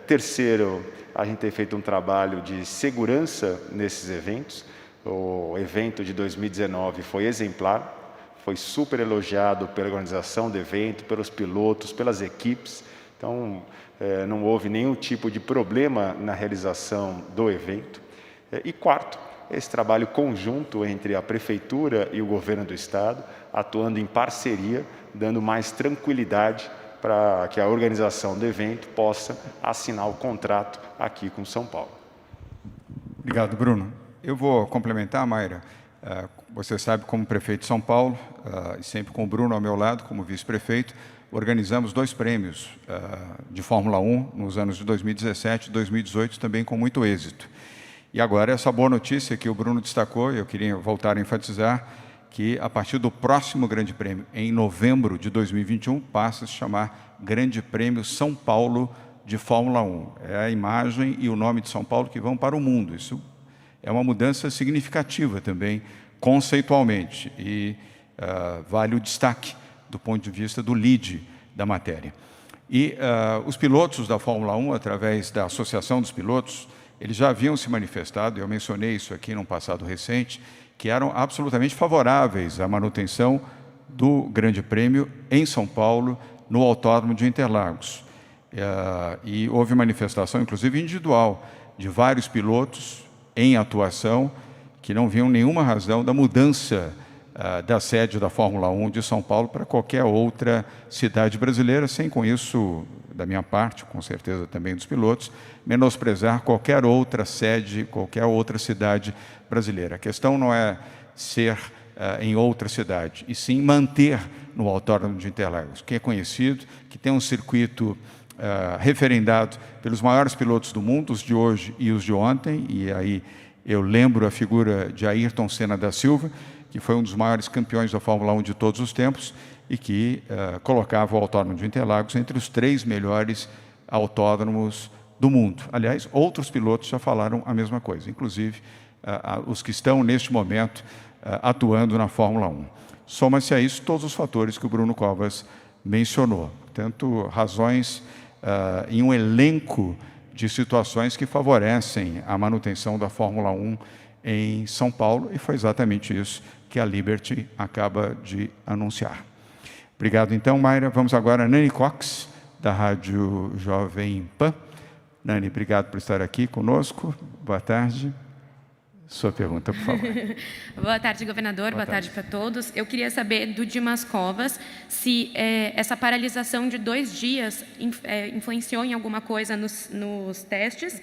Terceiro, a gente tem feito um trabalho de segurança nesses eventos. O evento de 2019 foi exemplar, foi super elogiado pela organização do evento, pelos pilotos, pelas equipes. Então, não houve nenhum tipo de problema na realização do evento. E quarto, esse trabalho conjunto entre a Prefeitura e o Governo do Estado, atuando em parceria, dando mais tranquilidade para que a organização do evento possa assinar o contrato aqui com São Paulo. Obrigado, Bruno. Eu vou complementar, Mayra. Você sabe, como prefeito de São Paulo, e sempre com o Bruno ao meu lado, como vice-prefeito, organizamos 2 prêmios de Fórmula 1 nos anos de 2017 e 2018, também com muito êxito. E agora, essa boa notícia que o Bruno destacou, e eu queria voltar a enfatizar, que a partir do próximo Grande Prêmio, em novembro de 2021, passa a se chamar Grande Prêmio São Paulo de Fórmula 1. É a imagem e o nome de São Paulo que vão para o mundo. Isso é uma mudança significativa também, conceitualmente, e vale o destaque do ponto de vista do lead da matéria. E os pilotos da Fórmula 1, através da Associação dos Pilotos, eles já haviam se manifestado, eu mencionei isso aqui num passado recente, que eram absolutamente favoráveis à manutenção do Grande Prêmio em São Paulo, no Autódromo de Interlagos. E houve manifestação, inclusive individual, de vários pilotos em atuação, que não viam nenhuma razão da mudança da sede da Fórmula 1 de São Paulo para qualquer outra cidade brasileira, sem com isso, da minha parte, com certeza também dos pilotos, menosprezar qualquer outra sede, qualquer outra cidade brasileira. A questão não é ser em outra cidade, e sim manter no Autódromo de Interlagos, que é conhecido, que tem um circuito referendado pelos maiores pilotos do mundo, os de hoje e os de ontem, e aí eu lembro a figura de Ayrton Senna da Silva, que foi um dos maiores campeões da Fórmula 1 de todos os tempos, e que colocava o Autódromo de Interlagos entre os 3 melhores autódromos do mundo. Aliás, outros pilotos já falaram a mesma coisa, inclusive os que estão, neste momento, atuando na Fórmula 1. Soma-se a isso todos os fatores que o Bruno Covas mencionou. Portanto, razões em um elenco de situações que favorecem a manutenção da Fórmula 1 em São Paulo, e foi exatamente isso que a Liberty acaba de anunciar. Obrigado, então, Mayra. Vamos agora a Nani Cox, da Rádio Jovem Pan. Nani, obrigado por estar aqui conosco. Boa tarde. Sua pergunta, por favor. Boa tarde, governador. Boa tarde para todos. Eu queria saber do Dimas Covas se essa paralisação de 2 dias influenciou em alguma coisa nos testes.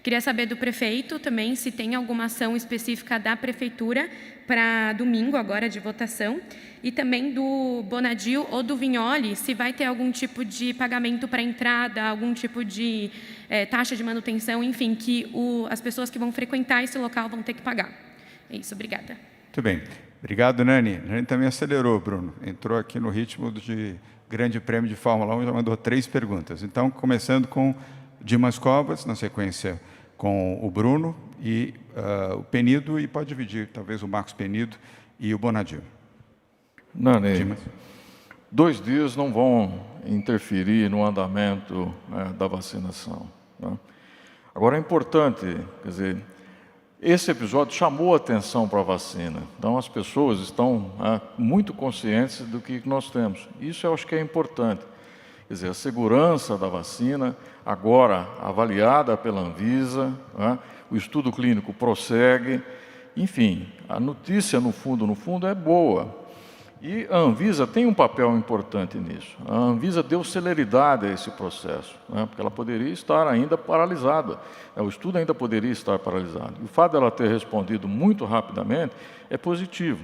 Queria saber do prefeito também se tem alguma ação específica da prefeitura para domingo, agora de votação, e também do Bonadio ou do Vignoli, se vai ter algum tipo de pagamento para entrada, algum tipo de taxa de manutenção, enfim, que as pessoas que vão frequentar esse local vão ter que pagar. É isso, obrigada. Muito bem. Obrigado, Nani. Nani também acelerou, Bruno. Entrou aqui no ritmo de Grande Prêmio de Fórmula 1 e já mandou 3 perguntas. Então, começando com Dimas Covas, na sequência com o Bruno e o Penido, e pode dividir, talvez, o Marcos Penido e o Bonadio. Nani, 2 dias não vão interferir no andamento da vacinação. Né? Agora, é importante, quer dizer, esse episódio chamou a atenção para a vacina. Então, as pessoas estão muito conscientes do que nós temos. Isso eu acho que é importante. Quer dizer, a segurança da vacina, agora avaliada pela Anvisa, o estudo clínico prossegue. Enfim, a notícia, no fundo, é boa. E a Anvisa tem um papel importante nisso. A Anvisa deu celeridade a esse processo, porque ela poderia estar ainda paralisada. O estudo ainda poderia estar paralisado. E o fato dela ter respondido muito rapidamente é positivo.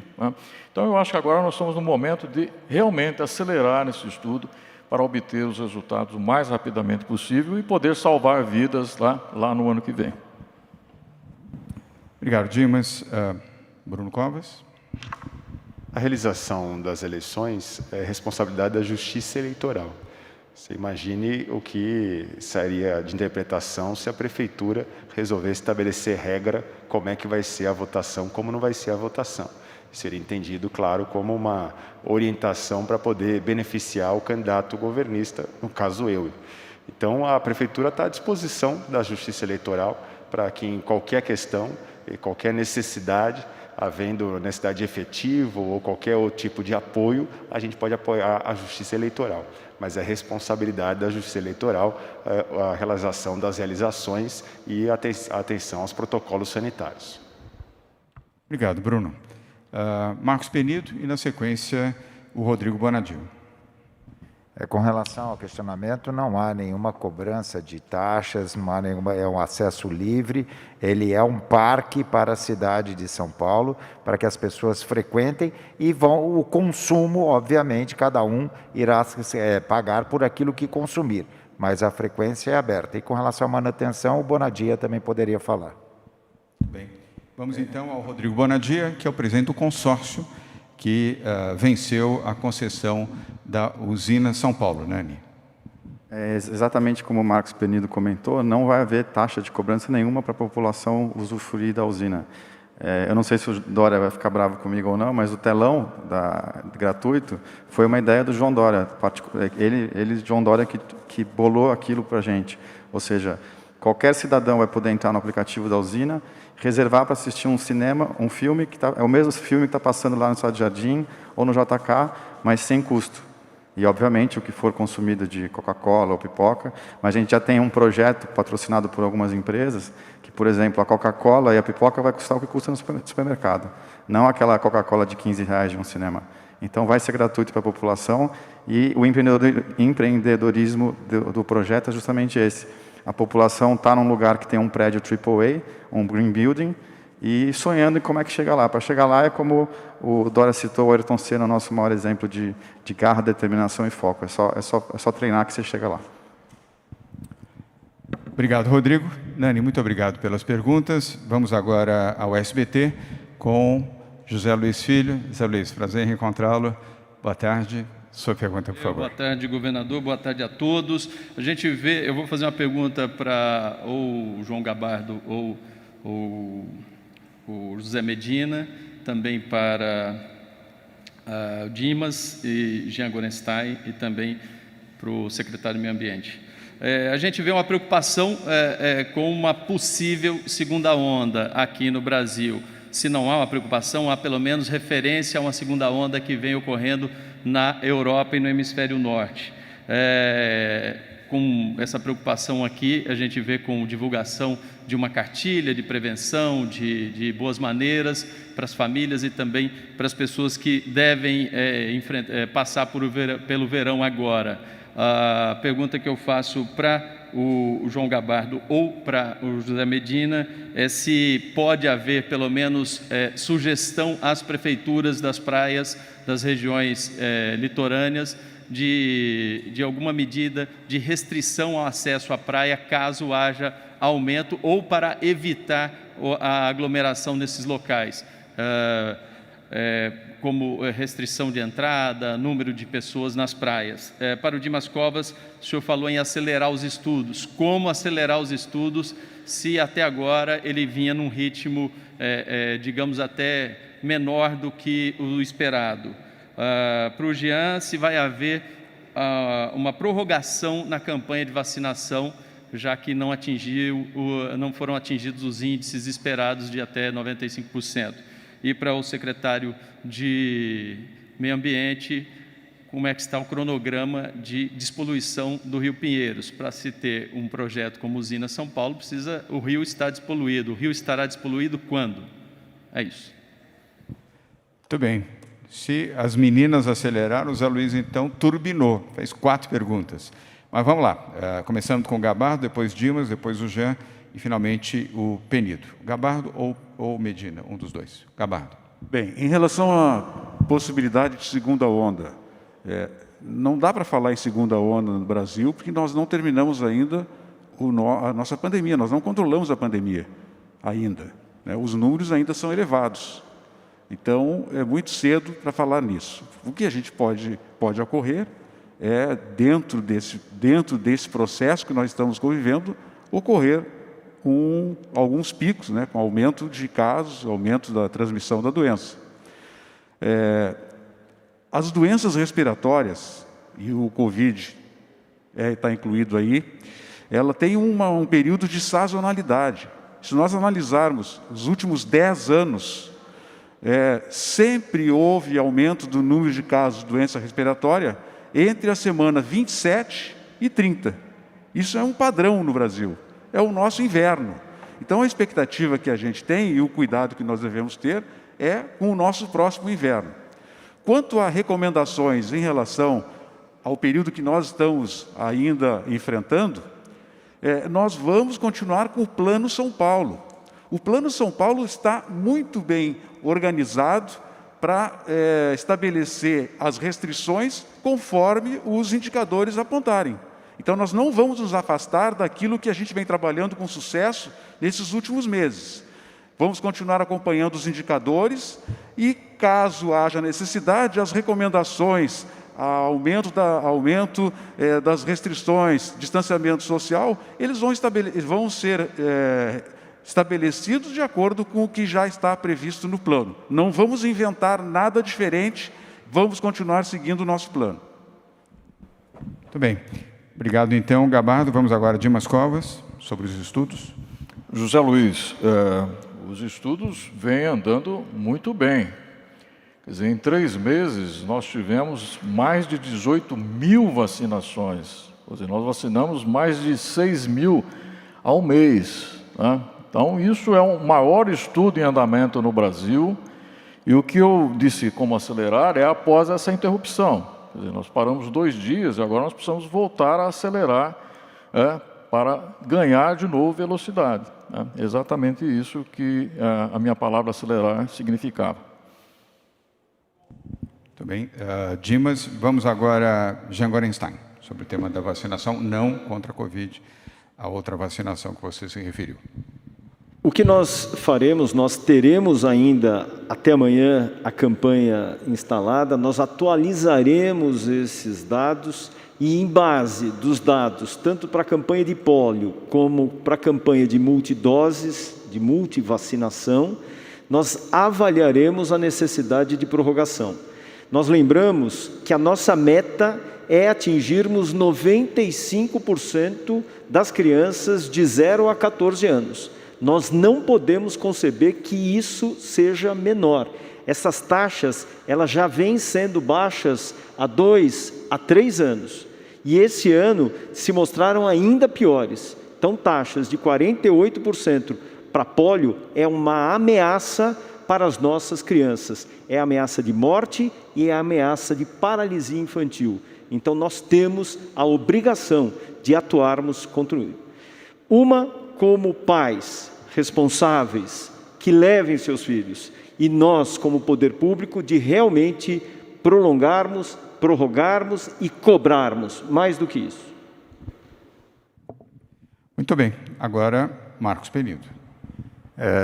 Então, eu acho que agora nós estamos no momento de realmente acelerar esse estudo para obter os resultados o mais rapidamente possível e poder salvar vidas lá no ano que vem. Obrigado, Dimas. Bruno Covas. A realização das eleições é responsabilidade da Justiça Eleitoral. Você imagine o que seria de interpretação se a Prefeitura resolver estabelecer regra como é que vai ser a votação, como não vai ser a votação. Seria entendido, claro, como uma orientação para poder beneficiar o candidato governista, no caso eu. Então, a Prefeitura está à disposição da Justiça Eleitoral para que em qualquer questão, qualquer necessidade, havendo necessidade efetiva ou qualquer outro tipo de apoio, a gente pode apoiar a Justiça Eleitoral. Mas é responsabilidade da Justiça Eleitoral a realização das realizações e a atenção aos protocolos sanitários. Obrigado, Bruno. Marcos Penido e, na sequência, o Rodrigo Bonadio. Com relação ao questionamento, não há nenhuma cobrança de taxas, não há nenhuma, é um acesso livre, ele é um parque para a cidade de São Paulo, para que as pessoas frequentem e o consumo, obviamente, cada um irá pagar por aquilo que consumir, mas a frequência é aberta. E com relação à manutenção, o Bonadia também poderia falar. Bem, vamos então ao Rodrigo Bonadia, que é o presidente do consórcio que venceu a concessão da usina São Paulo, né, Ani? Exatamente como o Marcos Penido comentou, não vai haver taxa de cobrança nenhuma para a população usufruir da usina. Eu não sei se o Dória vai ficar bravo comigo ou não, mas o telão gratuito foi uma ideia do João Dória. João Dória, que bolou aquilo para a gente. Ou seja, qualquer cidadão vai poder entrar no aplicativo da usina, reservar para assistir um cinema, um filme, é o mesmo filme que está passando lá no Estado de Jardim ou no JK, mas sem custo. E, obviamente, o que for consumido de Coca-Cola ou pipoca, mas a gente já tem um projeto patrocinado por algumas empresas, que, por exemplo, a Coca-Cola e a pipoca vai custar o que custa no supermercado, não aquela Coca-Cola de R$15 de um cinema. Então, vai ser gratuito para a população e o empreendedorismo do projeto é justamente esse. A população está num lugar que tem um prédio AAA, um green building, e sonhando em como é que chega lá. Para chegar lá é como o Dória citou, o Ayrton Senna, nosso maior exemplo de garra, determinação e foco. É só treinar que você chega lá. Obrigado, Rodrigo. Nani, muito obrigado pelas perguntas. Vamos agora ao SBT com José Luiz Filho. José Luiz, prazer em encontrá-lo. Boa tarde. Sua pergunta, por favor. Boa tarde, governador. Boa tarde a todos. A gente vê, eu vou fazer uma pergunta para ou o João Gabardo ou o José Medina, também para o Dimas e Jean Gorenstein e também para o secretário do Meio Ambiente. A gente vê uma preocupação com uma possível segunda onda aqui no Brasil. Se não há uma preocupação, há pelo menos referência a uma segunda onda que vem ocorrendo na Europa e no hemisfério norte. Com essa preocupação aqui, a gente vê com divulgação de uma cartilha de prevenção, de boas maneiras para as famílias e também para as pessoas que devem passar pelo verão agora. A pergunta que eu faço para o João Gabardo ou para o José Medina é se pode haver pelo menos sugestão às prefeituras das praias, das regiões litorâneas, de alguma medida de restrição ao acesso à praia caso haja aumento ou para evitar a aglomeração nesses locais. Como restrição de entrada, número de pessoas nas praias. Para o Dimas Covas, o senhor falou em acelerar os estudos. Como acelerar os estudos se até agora ele vinha num ritmo, digamos, até menor do que o esperado? Para o Jean, se vai haver uma prorrogação na campanha de vacinação, já que não foram atingidos os índices esperados de até 95%. E para o secretário de Meio Ambiente, como é que está o cronograma de despoluição do Rio Pinheiros? Para se ter um projeto como Usina São Paulo, o rio está despoluído. O rio estará despoluído quando? É isso. Muito bem. Se as meninas aceleraram, o Zé Luiz, então, turbinou. Fez 4 perguntas. Mas vamos lá. Começando com o Gabardo, depois Dimas, depois o Jean e, finalmente, o Penido. Gabardo ou Medina? Um dos dois. Gabardo. Bem, em relação à possibilidade de segunda onda, não dá para falar em segunda onda no Brasil, porque nós não terminamos ainda a nossa pandemia, nós não controlamos a pandemia ainda, né? Os números ainda são elevados. Então, é muito cedo para falar nisso. O que a gente pode ocorrer é, dentro desse processo que nós estamos convivendo, ocorrer alguns picos, né, com aumento de casos, aumento da transmissão da doença. As doenças respiratórias, e o Covid está incluído aí, ela tem um período de sazonalidade. Se nós analisarmos os últimos 10 anos, sempre houve aumento do número de casos de doença respiratória entre a semana 27 e 30. Isso é um padrão no Brasil, é o nosso inverno. Então, a expectativa que a gente tem e o cuidado que nós devemos ter é com o nosso próximo inverno. Quanto a recomendações em relação ao período que nós estamos ainda enfrentando, nós vamos continuar com o Plano São Paulo. O Plano São Paulo está muito bem organizado para estabelecer as restrições conforme os indicadores apontarem. Então, nós não vamos nos afastar daquilo que a gente vem trabalhando com sucesso nesses últimos meses. Vamos continuar acompanhando os indicadores e, caso haja necessidade, as recomendações, aumento das restrições, distanciamento social, eles vão ser estabelecidos de acordo com o que já está previsto no plano. Não vamos inventar nada diferente, vamos continuar seguindo o nosso plano. Muito bem. Obrigado, então, Gabardo. Vamos agora a Dimas Covas, sobre os estudos. José Luiz, os estudos vêm andando muito bem. Quer dizer, em 3 meses, nós tivemos mais de 18 mil vacinações. Quer dizer, nós vacinamos mais de 6 mil ao mês, né? Então, isso é o maior estudo em andamento no Brasil. E o que eu disse como acelerar é após essa interrupção. Quer dizer, nós paramos 2 dias e agora nós precisamos voltar a acelerar para ganhar de novo velocidade. É exatamente isso que a minha palavra acelerar significava. Muito bem. Dimas, vamos agora a Jean Gorenstein, sobre o tema da vacinação, não contra a Covid, a outra vacinação que você se referiu. O que nós faremos, nós teremos ainda até amanhã a campanha instalada, nós atualizaremos esses dados e, em base dos dados, tanto para a campanha de pólio como para a campanha de multidoses, de multivacinação, nós avaliaremos a necessidade de prorrogação. Nós lembramos que a nossa meta é atingirmos 95% das crianças de 0 a 14 anos. Nós não podemos conceber que isso seja menor. Essas taxas, elas já vêm sendo baixas há 2 a 3 anos. E esse ano se mostraram ainda piores. Então, taxas de 48% para pólio é uma ameaça para as nossas crianças. É ameaça de morte e é ameaça de paralisia infantil. Então, nós temos a obrigação de atuarmos contra isso. Como pais responsáveis que levem seus filhos, e nós, como poder público, de realmente prolongarmos, prorrogarmos e cobrarmos, mais do que isso. Muito bem. Agora, Marcos Penido.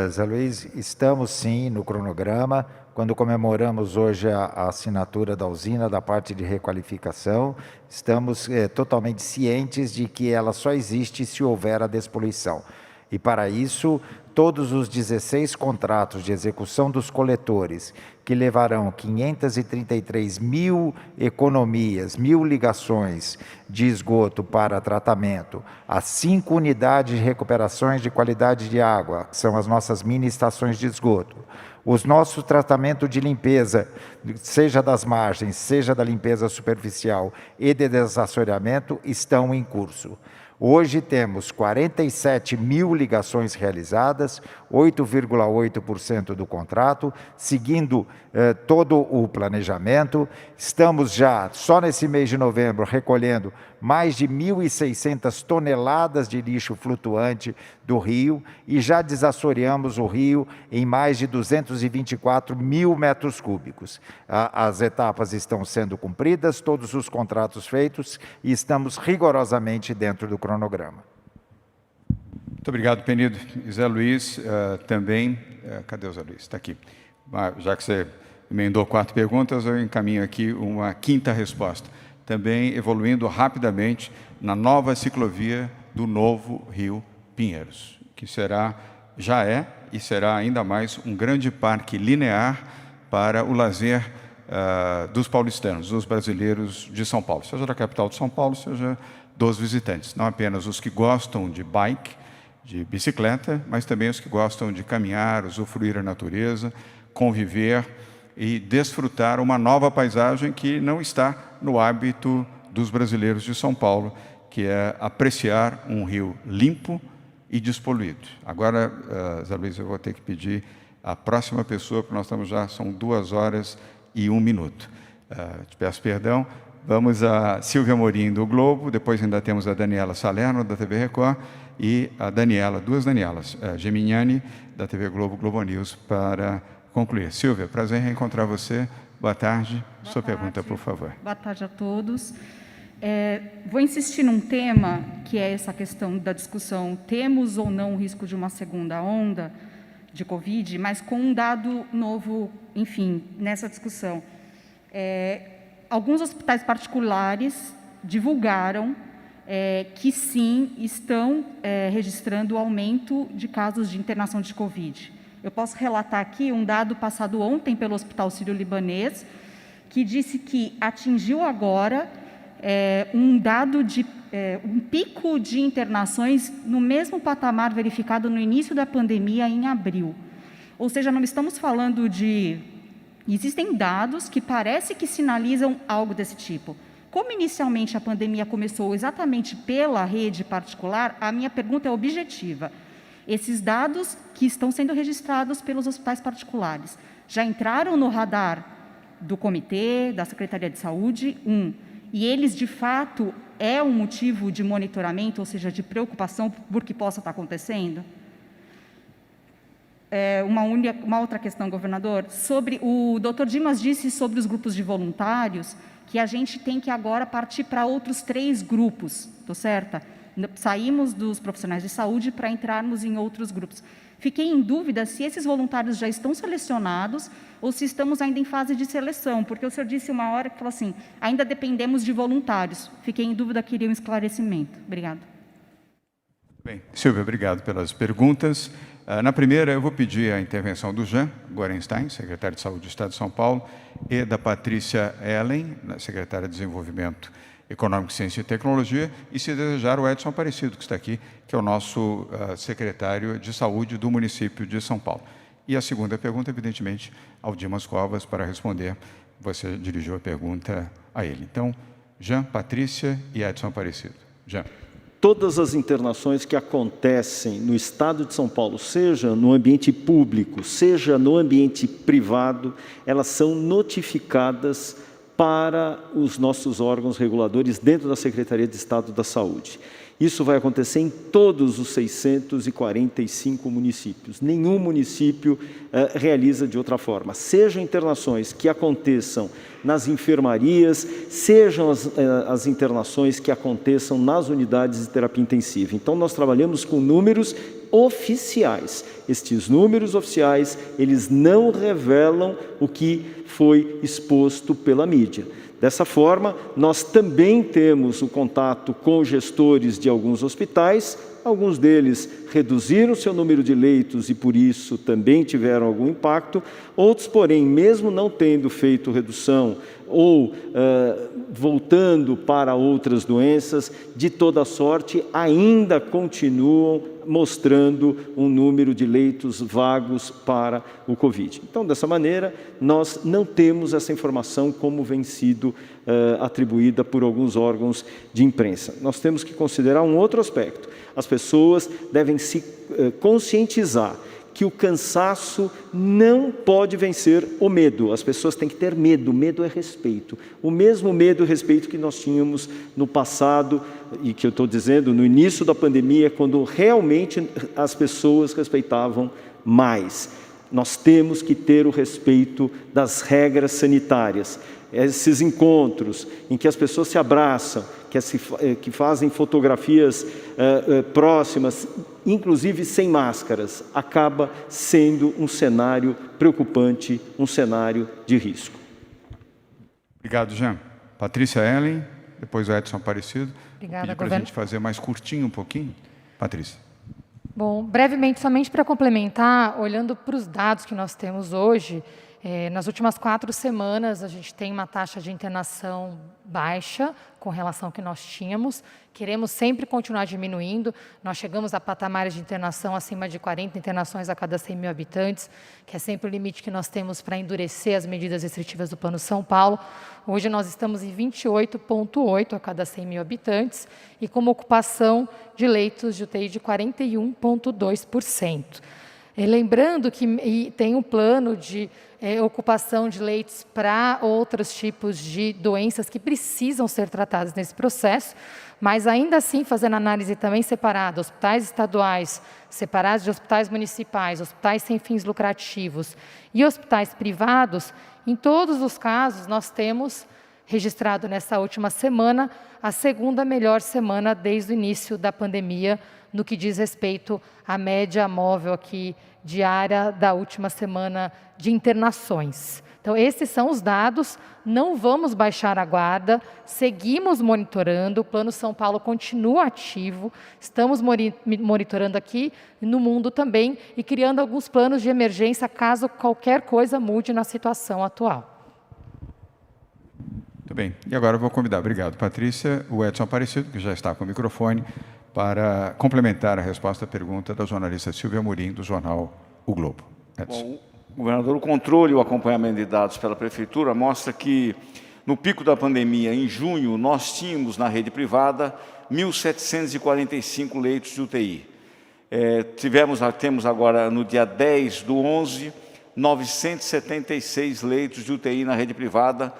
Zé Luiz, estamos sim no cronograma. Quando comemoramos hoje a assinatura da usina, da parte de requalificação, estamos totalmente cientes de que ela só existe se houver a despoluição. E para isso, todos os 16 contratos de execução dos coletores, que levarão 533 mil economias, 1.000 ligações de esgoto para tratamento, as 5 unidades de recuperações de qualidade de água, que são as nossas mini estações de esgoto, os nossos tratamentos de limpeza, seja das margens, seja da limpeza superficial e de desassoreamento, estão em curso. Hoje temos 47 mil ligações realizadas, 8,8% do contrato, seguindo todo o planejamento. Estamos já, só nesse mês de novembro, recolhendo mais de 1.600 toneladas de lixo flutuante do rio e já desassoreamos o rio em mais de 224 mil metros cúbicos. As etapas estão sendo cumpridas, todos os contratos feitos e estamos rigorosamente dentro do cronograma. Muito obrigado, Penido. E Zé Luiz, também, cadê o Zé Luiz? Está aqui. Já que você emendou 4 perguntas, eu encaminho aqui uma 5ª resposta. Também evoluindo rapidamente na nova ciclovia do novo Rio Pinheiros, que já é e será ainda mais um grande parque linear para o lazer dos paulistanos, dos brasileiros de São Paulo, seja da capital de São Paulo, seja dos visitantes, não apenas os que gostam de bike, de bicicleta, mas também os que gostam de caminhar, usufruir a natureza, conviver e desfrutar uma nova paisagem que não está no hábito dos brasileiros de São Paulo, que é apreciar um rio limpo e despoluído. Agora, Zé Luiz, eu vou ter que pedir a próxima pessoa, porque nós estamos já, são 2 horas e 1 minuto. Te peço perdão. Vamos a Silvia Morim, do Globo, depois ainda temos a Daniela Salerno, da TV Record, e a Daniela, 2 Danielas, Geminiani, da TV Globo, Globo News, para concluir. Silvia, prazer em reencontrar você. Boa tarde. Sua pergunta, por favor. Boa tarde a todos. Vou insistir num tema, que é essa questão da discussão, temos ou não o risco de uma segunda onda de Covid, mas com um dado novo, enfim, nessa discussão. Alguns hospitais particulares divulgaram que sim, estão registrando o aumento de casos de internação de Covid. Eu posso relatar aqui um dado passado ontem pelo Hospital Sírio-Libanês, que disse que atingiu agora um dado de um pico de internações no mesmo patamar verificado no início da pandemia, em abril. Ou seja, não estamos falando de... Existem dados que parece que sinalizam algo desse tipo. Como inicialmente a pandemia começou exatamente pela rede particular, a minha pergunta é objetiva. Esses dados que estão sendo registrados pelos hospitais particulares já entraram no radar do comitê, da Secretaria de Saúde, e eles, de fato, é um motivo de monitoramento, ou seja, de preocupação por que possa estar acontecendo? Uma outra questão, governador, o doutor Dimas disse sobre os grupos de voluntários que a gente tem que agora partir para outros 3 grupos, estou certa? Saímos dos profissionais de saúde para entrarmos em outros grupos. Fiquei em dúvida se esses voluntários já estão selecionados ou se estamos ainda em fase de seleção, porque o senhor disse uma hora que falou assim, ainda dependemos de voluntários. Fiquei em dúvida, queria um esclarecimento. Obrigada. Bem, Silvia, obrigado pelas perguntas. Na primeira, eu vou pedir a intervenção do Jean Gorenstein, secretário de Saúde do Estado de São Paulo, e da Patrícia Ellen, secretária de Desenvolvimento Econômico, Ciência e Tecnologia, e, se desejar, o Edson Aparecido, que está aqui, que é o nosso secretário de Saúde do município de São Paulo. E a segunda pergunta, evidentemente, ao Dimas Covas, para responder. Você dirigiu a pergunta a ele. Então, Jean, Patrícia e Edson Aparecido. Jean. Todas as internações que acontecem no Estado de São Paulo, seja no ambiente público, seja no ambiente privado, elas são notificadas para os nossos órgãos reguladores dentro da Secretaria de Estado da Saúde. Isso vai acontecer em todos os 645 municípios. Nenhum município realiza de outra forma. Sejam internações que aconteçam nas enfermarias, sejam as internações que aconteçam nas unidades de terapia intensiva. Então, nós trabalhamos com números oficiais. Estes números oficiais, eles não revelam o que foi exposto pela mídia. Dessa forma, nós também temos o contato com gestores de alguns hospitais Alguns deles reduziram seu número de leitos e, por isso, também tiveram algum impacto. Outros, porém, mesmo não tendo feito redução ou voltando para outras doenças, de toda sorte, ainda continuam mostrando um número de leitos vagos para o Covid. Então, dessa maneira, nós não temos essa informação como vem sido atribuída por alguns órgãos de imprensa. Nós temos que considerar um outro aspecto. As pessoas devem se conscientizar que o cansaço não pode vencer o medo. As pessoas têm que ter medo. Medo é respeito. O mesmo medo e respeito que nós tínhamos no passado, e que eu estou dizendo, no início da pandemia, quando realmente as pessoas respeitavam mais. Nós temos que ter o respeito das regras sanitárias. Esses encontros em que as pessoas se abraçam, que fazem fotografias próximas, inclusive sem máscaras, acaba sendo um cenário preocupante, um cenário de risco. Obrigado, Jean. Patrícia Ellen, depois o Edson Aparecido. Obrigada, para a gente fazer mais curtinho um pouquinho. Patrícia. Bom, brevemente, somente para complementar, olhando para os dados que nós temos hoje, nas últimas 4 semanas, a gente tem uma taxa de internação baixa com relação ao que nós tínhamos. Queremos sempre continuar diminuindo. Nós chegamos a patamares de internação acima de 40 internações a cada 100 mil habitantes, que é sempre o limite que nós temos para endurecer as medidas restritivas do Plano São Paulo. Hoje nós estamos em 28,8 a cada 100 mil habitantes e com uma ocupação de leitos de UTI de 41,2%. Lembrando que tem um plano de ocupação de leitos para outros tipos de doenças que precisam ser tratadas nesse processo, mas ainda assim fazendo análise também separada, hospitais estaduais separados de hospitais municipais, hospitais sem fins lucrativos e hospitais privados, em todos os casos nós temos registrado nessa última semana a segunda melhor semana desde o início da pandemia, no que diz respeito à média móvel aqui diária da última semana de internações. Então, esses são os dados, não vamos baixar a guarda, seguimos monitorando, o Plano São Paulo continua ativo, estamos monitorando aqui no mundo também e criando alguns planos de emergência caso qualquer coisa mude na situação atual. Muito bem. E agora eu vou convidar, obrigado, Patrícia, o Edson Aparecido, que já está com o microfone, para complementar a resposta à pergunta da jornalista Silvia Amorim, do jornal O Globo. Edson. Bom, governador, o controle e o acompanhamento de dados pela Prefeitura mostra que, no pico da pandemia, em junho, nós tínhamos na rede privada 1.745 leitos de UTI. Temos agora, no dia 10/11, 976 leitos de UTI na rede privada,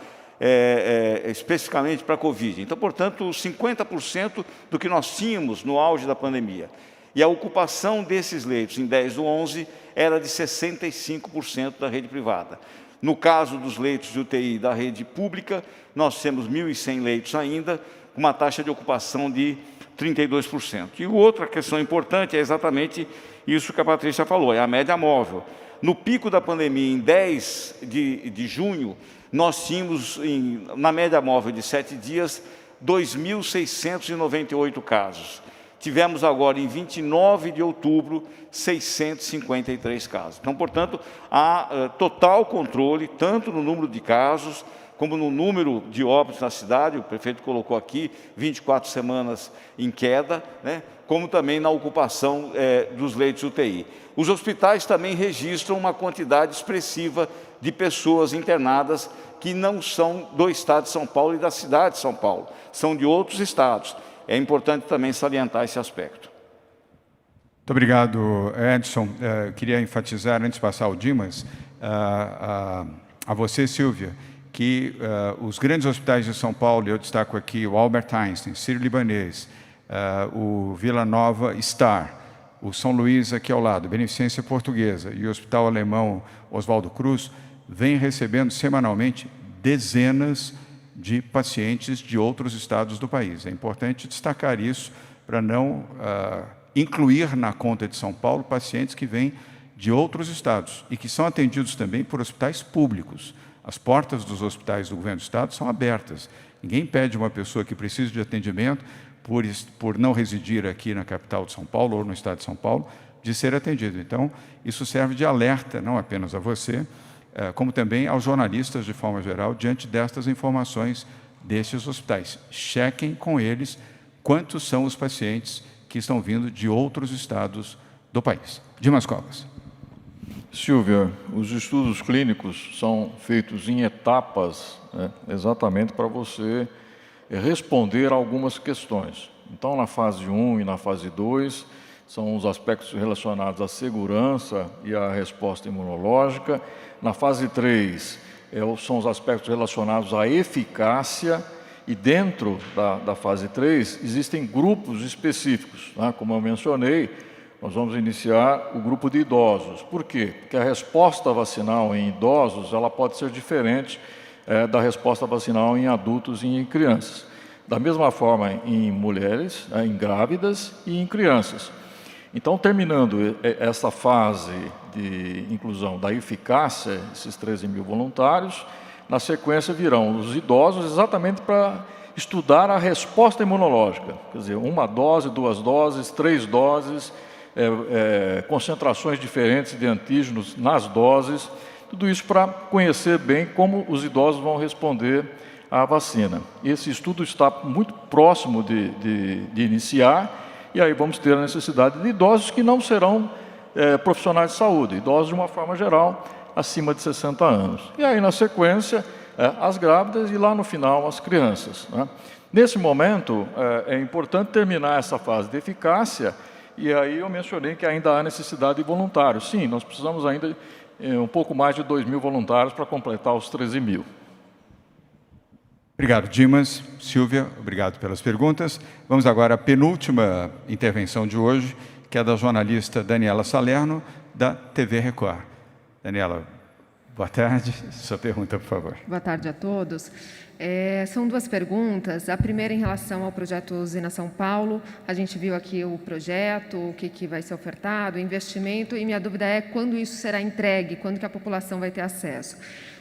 especificamente para a Covid. Então, portanto, 50% do que nós tínhamos no auge da pandemia. E a ocupação desses leitos em 10/11 era de 65% da rede privada. No caso dos leitos de UTI da rede pública, nós temos 1.100 leitos ainda, com uma taxa de ocupação de 32%. E outra questão importante é exatamente isso que a Patrícia falou, é a média móvel. No pico da pandemia, em 10 de junho, nós tínhamos, na média móvel de 7 dias, 2.698 casos. Tivemos agora, em 29 de outubro, 653 casos. Então, portanto, há total controle, tanto no número de casos, como no número de óbitos na cidade, o prefeito colocou aqui 24 semanas em queda, né, como também na ocupação dos leitos UTI. Os hospitais também registram uma quantidade expressiva de pessoas internadas que não são do estado de São Paulo e da cidade de São Paulo, são de outros estados. É importante também salientar esse aspecto. Muito obrigado, Edson. Queria enfatizar, antes de passar ao Dimas, a você, Silvia, que os grandes hospitais de São Paulo, eu destaco aqui o Albert Einstein, Sírio-Libanês, o Vila Nova Star, o São Luís aqui ao lado, Beneficência Portuguesa e o Hospital Alemão Oswaldo Cruz, vêm recebendo semanalmente dezenas de pacientes de outros estados do país. É importante destacar isso para não incluir na conta de São Paulo pacientes que vêm de outros estados e que são atendidos também por hospitais públicos. As portas dos hospitais do governo do estado são abertas. Ninguém pede uma pessoa que precisa de atendimento por não residir aqui na capital de São Paulo ou no estado de São Paulo, de ser atendido. Então, isso serve de alerta, não apenas a você, como também aos jornalistas de forma geral, diante destas informações destes hospitais. Chequem com eles quantos são os pacientes que estão vindo de outros estados do país. Dimas Covas. Silvia, os estudos clínicos são feitos em etapas, né, exatamente para você responder a algumas questões. Então, na fase 1 e na fase 2, são os aspectos relacionados à segurança e à resposta imunológica. Na fase 3, são os aspectos relacionados à eficácia. E dentro da fase 3, existem grupos específicos, né? Como eu mencionei, nós vamos iniciar o grupo de idosos. Por quê? Porque a resposta vacinal em idosos ela pode ser diferente da resposta vacinal em adultos e em crianças. Da mesma forma em mulheres, em grávidas e em crianças. Então, terminando essa fase de inclusão da eficácia, esses 13 mil voluntários, na sequência virão os idosos exatamente para estudar a resposta imunológica. Quer dizer, 1 dose, 2 doses, 3 doses, concentrações diferentes de antígenos nas doses, tudo isso para conhecer bem como os idosos vão responder à vacina. Esse estudo está muito próximo de iniciar, e aí vamos ter a necessidade de idosos que não serão profissionais de saúde, idosos de uma forma geral, acima de 60 anos. E aí, na sequência, as grávidas e lá no final as crianças, né? Nesse momento, é importante terminar essa fase de eficácia, e aí eu mencionei que ainda há necessidade de voluntários. Sim, nós precisamos ainda um pouco mais de 2 mil voluntários para completar os 13 mil. Obrigado, Dimas. Silvia, obrigado pelas perguntas. Vamos agora à penúltima intervenção de hoje, que é da jornalista Daniela Salerno, da TV Record. Daniela, boa tarde. Sua pergunta, por favor. Boa tarde a todos. São 2 perguntas. A primeira em relação ao projeto Usina São Paulo. A gente viu aqui o projeto, o que vai ser ofertado, o investimento, e minha dúvida é quando isso será entregue, quando que a população vai ter acesso.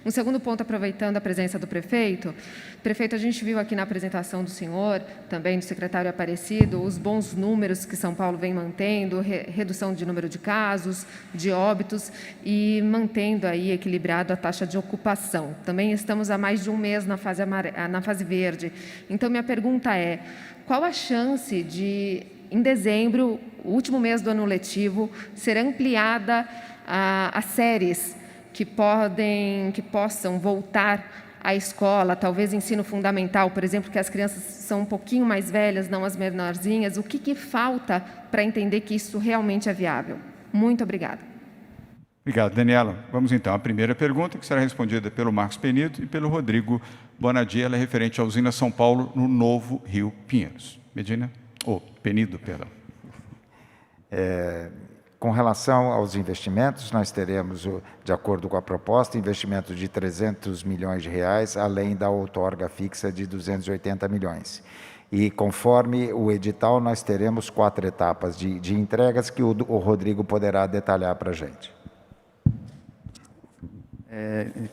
Um segundo ponto, aproveitando a presença do prefeito. Prefeito, a gente viu aqui na apresentação do senhor, também do secretário Aparecido, os bons números que São Paulo vem mantendo, redução de número de casos, de óbitos, e mantendo aí equilibrado a taxa de ocupação. Também estamos há mais de 1 mês na fase verde. Então, minha pergunta é, qual a chance de, em dezembro, o último mês do ano letivo, ser ampliada a séries que possam voltar à escola, talvez ensino fundamental, por exemplo, que as crianças são um pouquinho mais velhas, não as menorzinhas. O que falta para entender que isso realmente é viável? Muito obrigada. Obrigado, Daniela. Vamos então à primeira pergunta, que será respondida pelo Marcos Penido e pelo Rodrigo Bonadia. Ela é referente à usina São Paulo, no Novo Rio Pinheiros. Penido, perdão. Com relação aos investimentos, nós teremos, de acordo com a proposta, investimento de 300 milhões de reais, além da outorga fixa de 280 milhões. E conforme o edital, nós teremos 4 etapas de entregas que o Rodrigo poderá detalhar para a gente.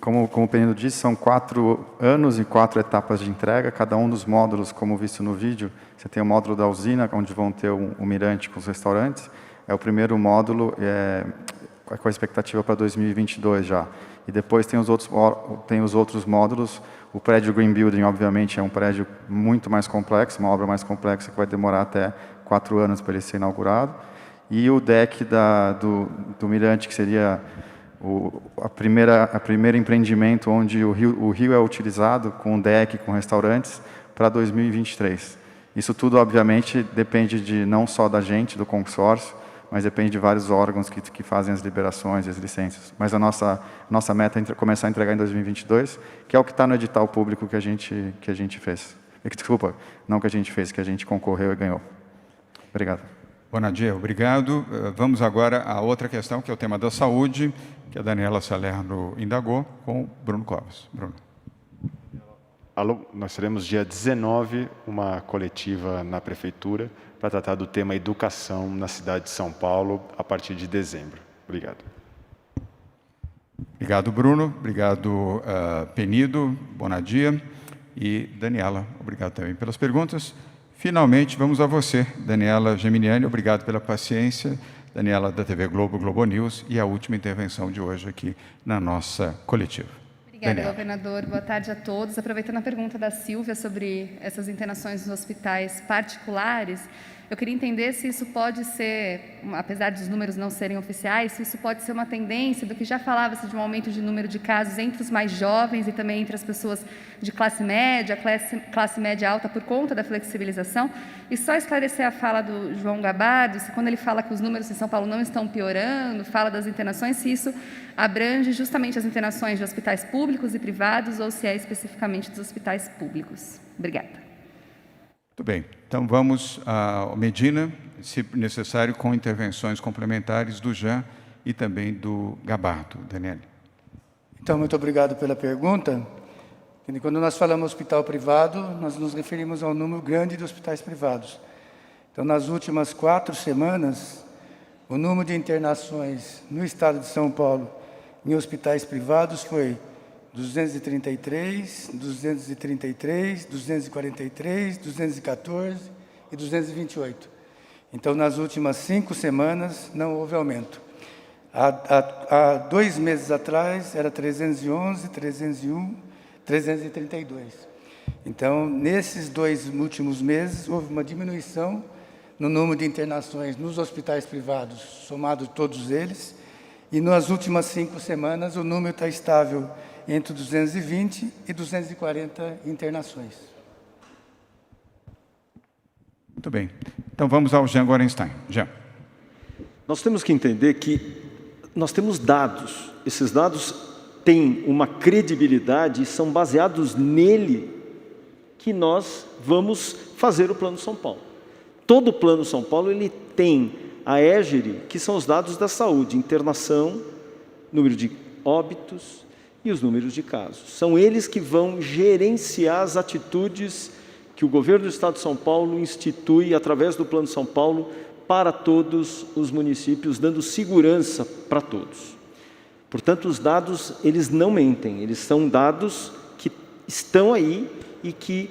Como o Penido disse, são 4 anos e 4 etapas de entrega. Cada um dos módulos, como visto no vídeo, você tem o módulo da usina, onde vão ter um mirante com os restaurantes. É o primeiro módulo, com a expectativa para 2022 já. E depois tem os outros módulos. O prédio Green Building, obviamente, é um prédio muito mais complexo, uma obra mais complexa que vai demorar até 4 anos para ele ser inaugurado. E o deck do mirante, que seria a primeira empreendimento onde o rio é utilizado com deck, com restaurantes, para 2023. Isso tudo, obviamente, depende não só da gente, do consórcio, mas depende de vários órgãos que fazem as liberações e as licenças. Mas a nossa meta é começar a entregar em 2022, que é o que está no edital público que a gente fez. Desculpa, não que a gente fez, que a gente concorreu e ganhou. Obrigado. Bonadia, obrigado. Vamos agora à outra questão, que é o tema da saúde, que a Daniela Salerno indagou, com Bruno Covas. Bruno. Alô, nós teremos dia 19 uma coletiva na Prefeitura para tratar do tema educação na cidade de São Paulo a partir de dezembro. Obrigado. Obrigado, Bruno. Obrigado, Penido, Bonadia e Daniela. Obrigado também pelas perguntas. finalmente, vamos a você, Daniela Geminiani. Obrigado pela paciência. Daniela, da TV Globo, Globo News, e a última intervenção de hoje aqui na nossa coletiva. Obrigada, Daniela. governador. Boa tarde a todos. Aproveitando a pergunta da Silvia sobre essas internações nos hospitais particulares, eu queria entender se isso pode ser, apesar dos números não serem oficiais, se isso pode ser uma tendência do que já falava-se de um aumento de número de casos entre os mais jovens e também entre as pessoas de classe média alta por conta da flexibilização. E só esclarecer a fala do João Gabardo, se quando ele fala que os números em São Paulo não estão piorando, fala das internações, se isso abrange justamente as internações de hospitais públicos e privados ou se é especificamente dos hospitais públicos. Obrigada. Muito bem, então vamos ao Medina, se necessário, com intervenções complementares do Jean e também do Gabardo. Daniele. Então, muito obrigado pela pergunta. Quando nós falamos hospital privado, nós nos referimos ao número grande de hospitais privados. Então, nas últimas 4 semanas, o número de internações no estado de São Paulo em hospitais privados foi 233, 233, 243, 214 e 228. Então, nas últimas 5 semanas, não houve aumento. Há 2 meses atrás, era 311, 301, 332. Então, nesses 2 últimos meses, houve uma diminuição no número de internações nos hospitais privados, somado todos eles, e nas últimas 5 semanas, o número está estável entre 220 e 240 internações. Muito bem. Então, vamos ao Jean Gorenstein. Jean. Nós temos que entender que nós temos dados. Esses dados têm uma credibilidade e são baseados nele que nós vamos fazer o Plano São Paulo. Todo o Plano São Paulo ele tem a égide, que são os dados da saúde, internação, número de óbitos e os números de casos. São eles que vão gerenciar as atitudes que o governo do Estado de São Paulo institui através do Plano São Paulo para todos os municípios, dando segurança para todos. Portanto, os dados, eles não mentem, eles são dados que estão aí e que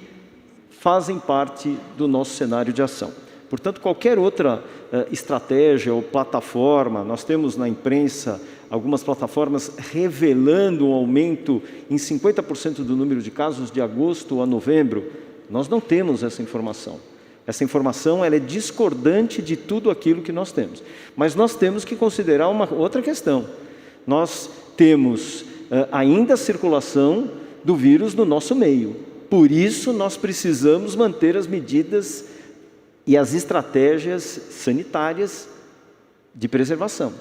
fazem parte do nosso cenário de ação. Portanto, qualquer outra estratégia ou plataforma, nós temos na imprensa algumas plataformas revelando um aumento em 50% do número de casos de agosto a novembro. Nós não temos essa informação. Essa informação ela é discordante de tudo aquilo que nós temos. Mas nós temos que considerar uma outra questão. Nós temos ainda a circulação do vírus no nosso meio. Por isso, nós precisamos manter as medidas e as estratégias sanitárias de preservação.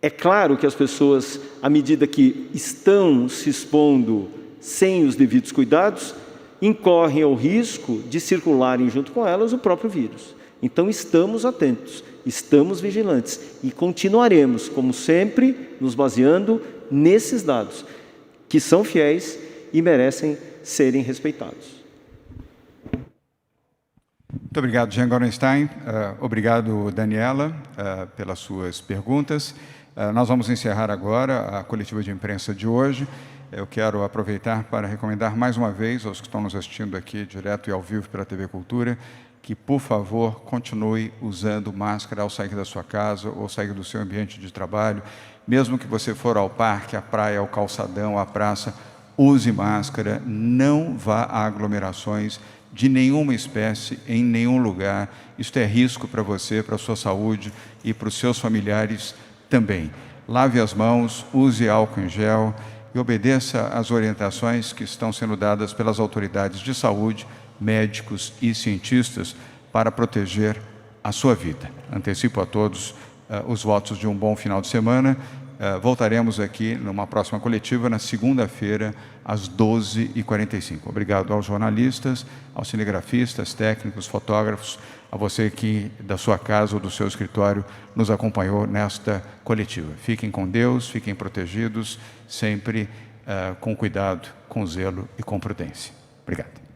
É claro que as pessoas, à medida que estão se expondo sem os devidos cuidados, incorrem ao risco de circularem junto com elas o próprio vírus. Então, estamos atentos, estamos vigilantes e continuaremos, como sempre, nos baseando nesses dados, que são fiéis e merecem serem respeitados. Muito obrigado, Jean Gorenstein. Obrigado, Daniela, pelas suas perguntas. Nós vamos encerrar agora a coletiva de imprensa de hoje. Eu quero aproveitar para recomendar mais uma vez aos que estão nos assistindo aqui direto e ao vivo pela TV Cultura, que, por favor, continue usando máscara ao sair da sua casa ou sair do seu ambiente de trabalho. Mesmo que você for ao parque, à praia, ao calçadão, à praça, use máscara, não vá a aglomerações de nenhuma espécie, em nenhum lugar. Isto é risco para você, para a sua saúde e para os seus familiares também. Lave as mãos, use álcool em gel e obedeça às orientações que estão sendo dadas pelas autoridades de saúde, médicos e cientistas para proteger a sua vida. Antecipo a todos os votos de um bom final de semana. Voltaremos aqui numa próxima coletiva na segunda-feira, às 12h45. Obrigado aos jornalistas, aos cinegrafistas, técnicos, fotógrafos, a você que da sua casa ou do seu escritório nos acompanhou nesta coletiva. Fiquem com Deus, fiquem protegidos, sempre com cuidado, com zelo e com prudência. Obrigado.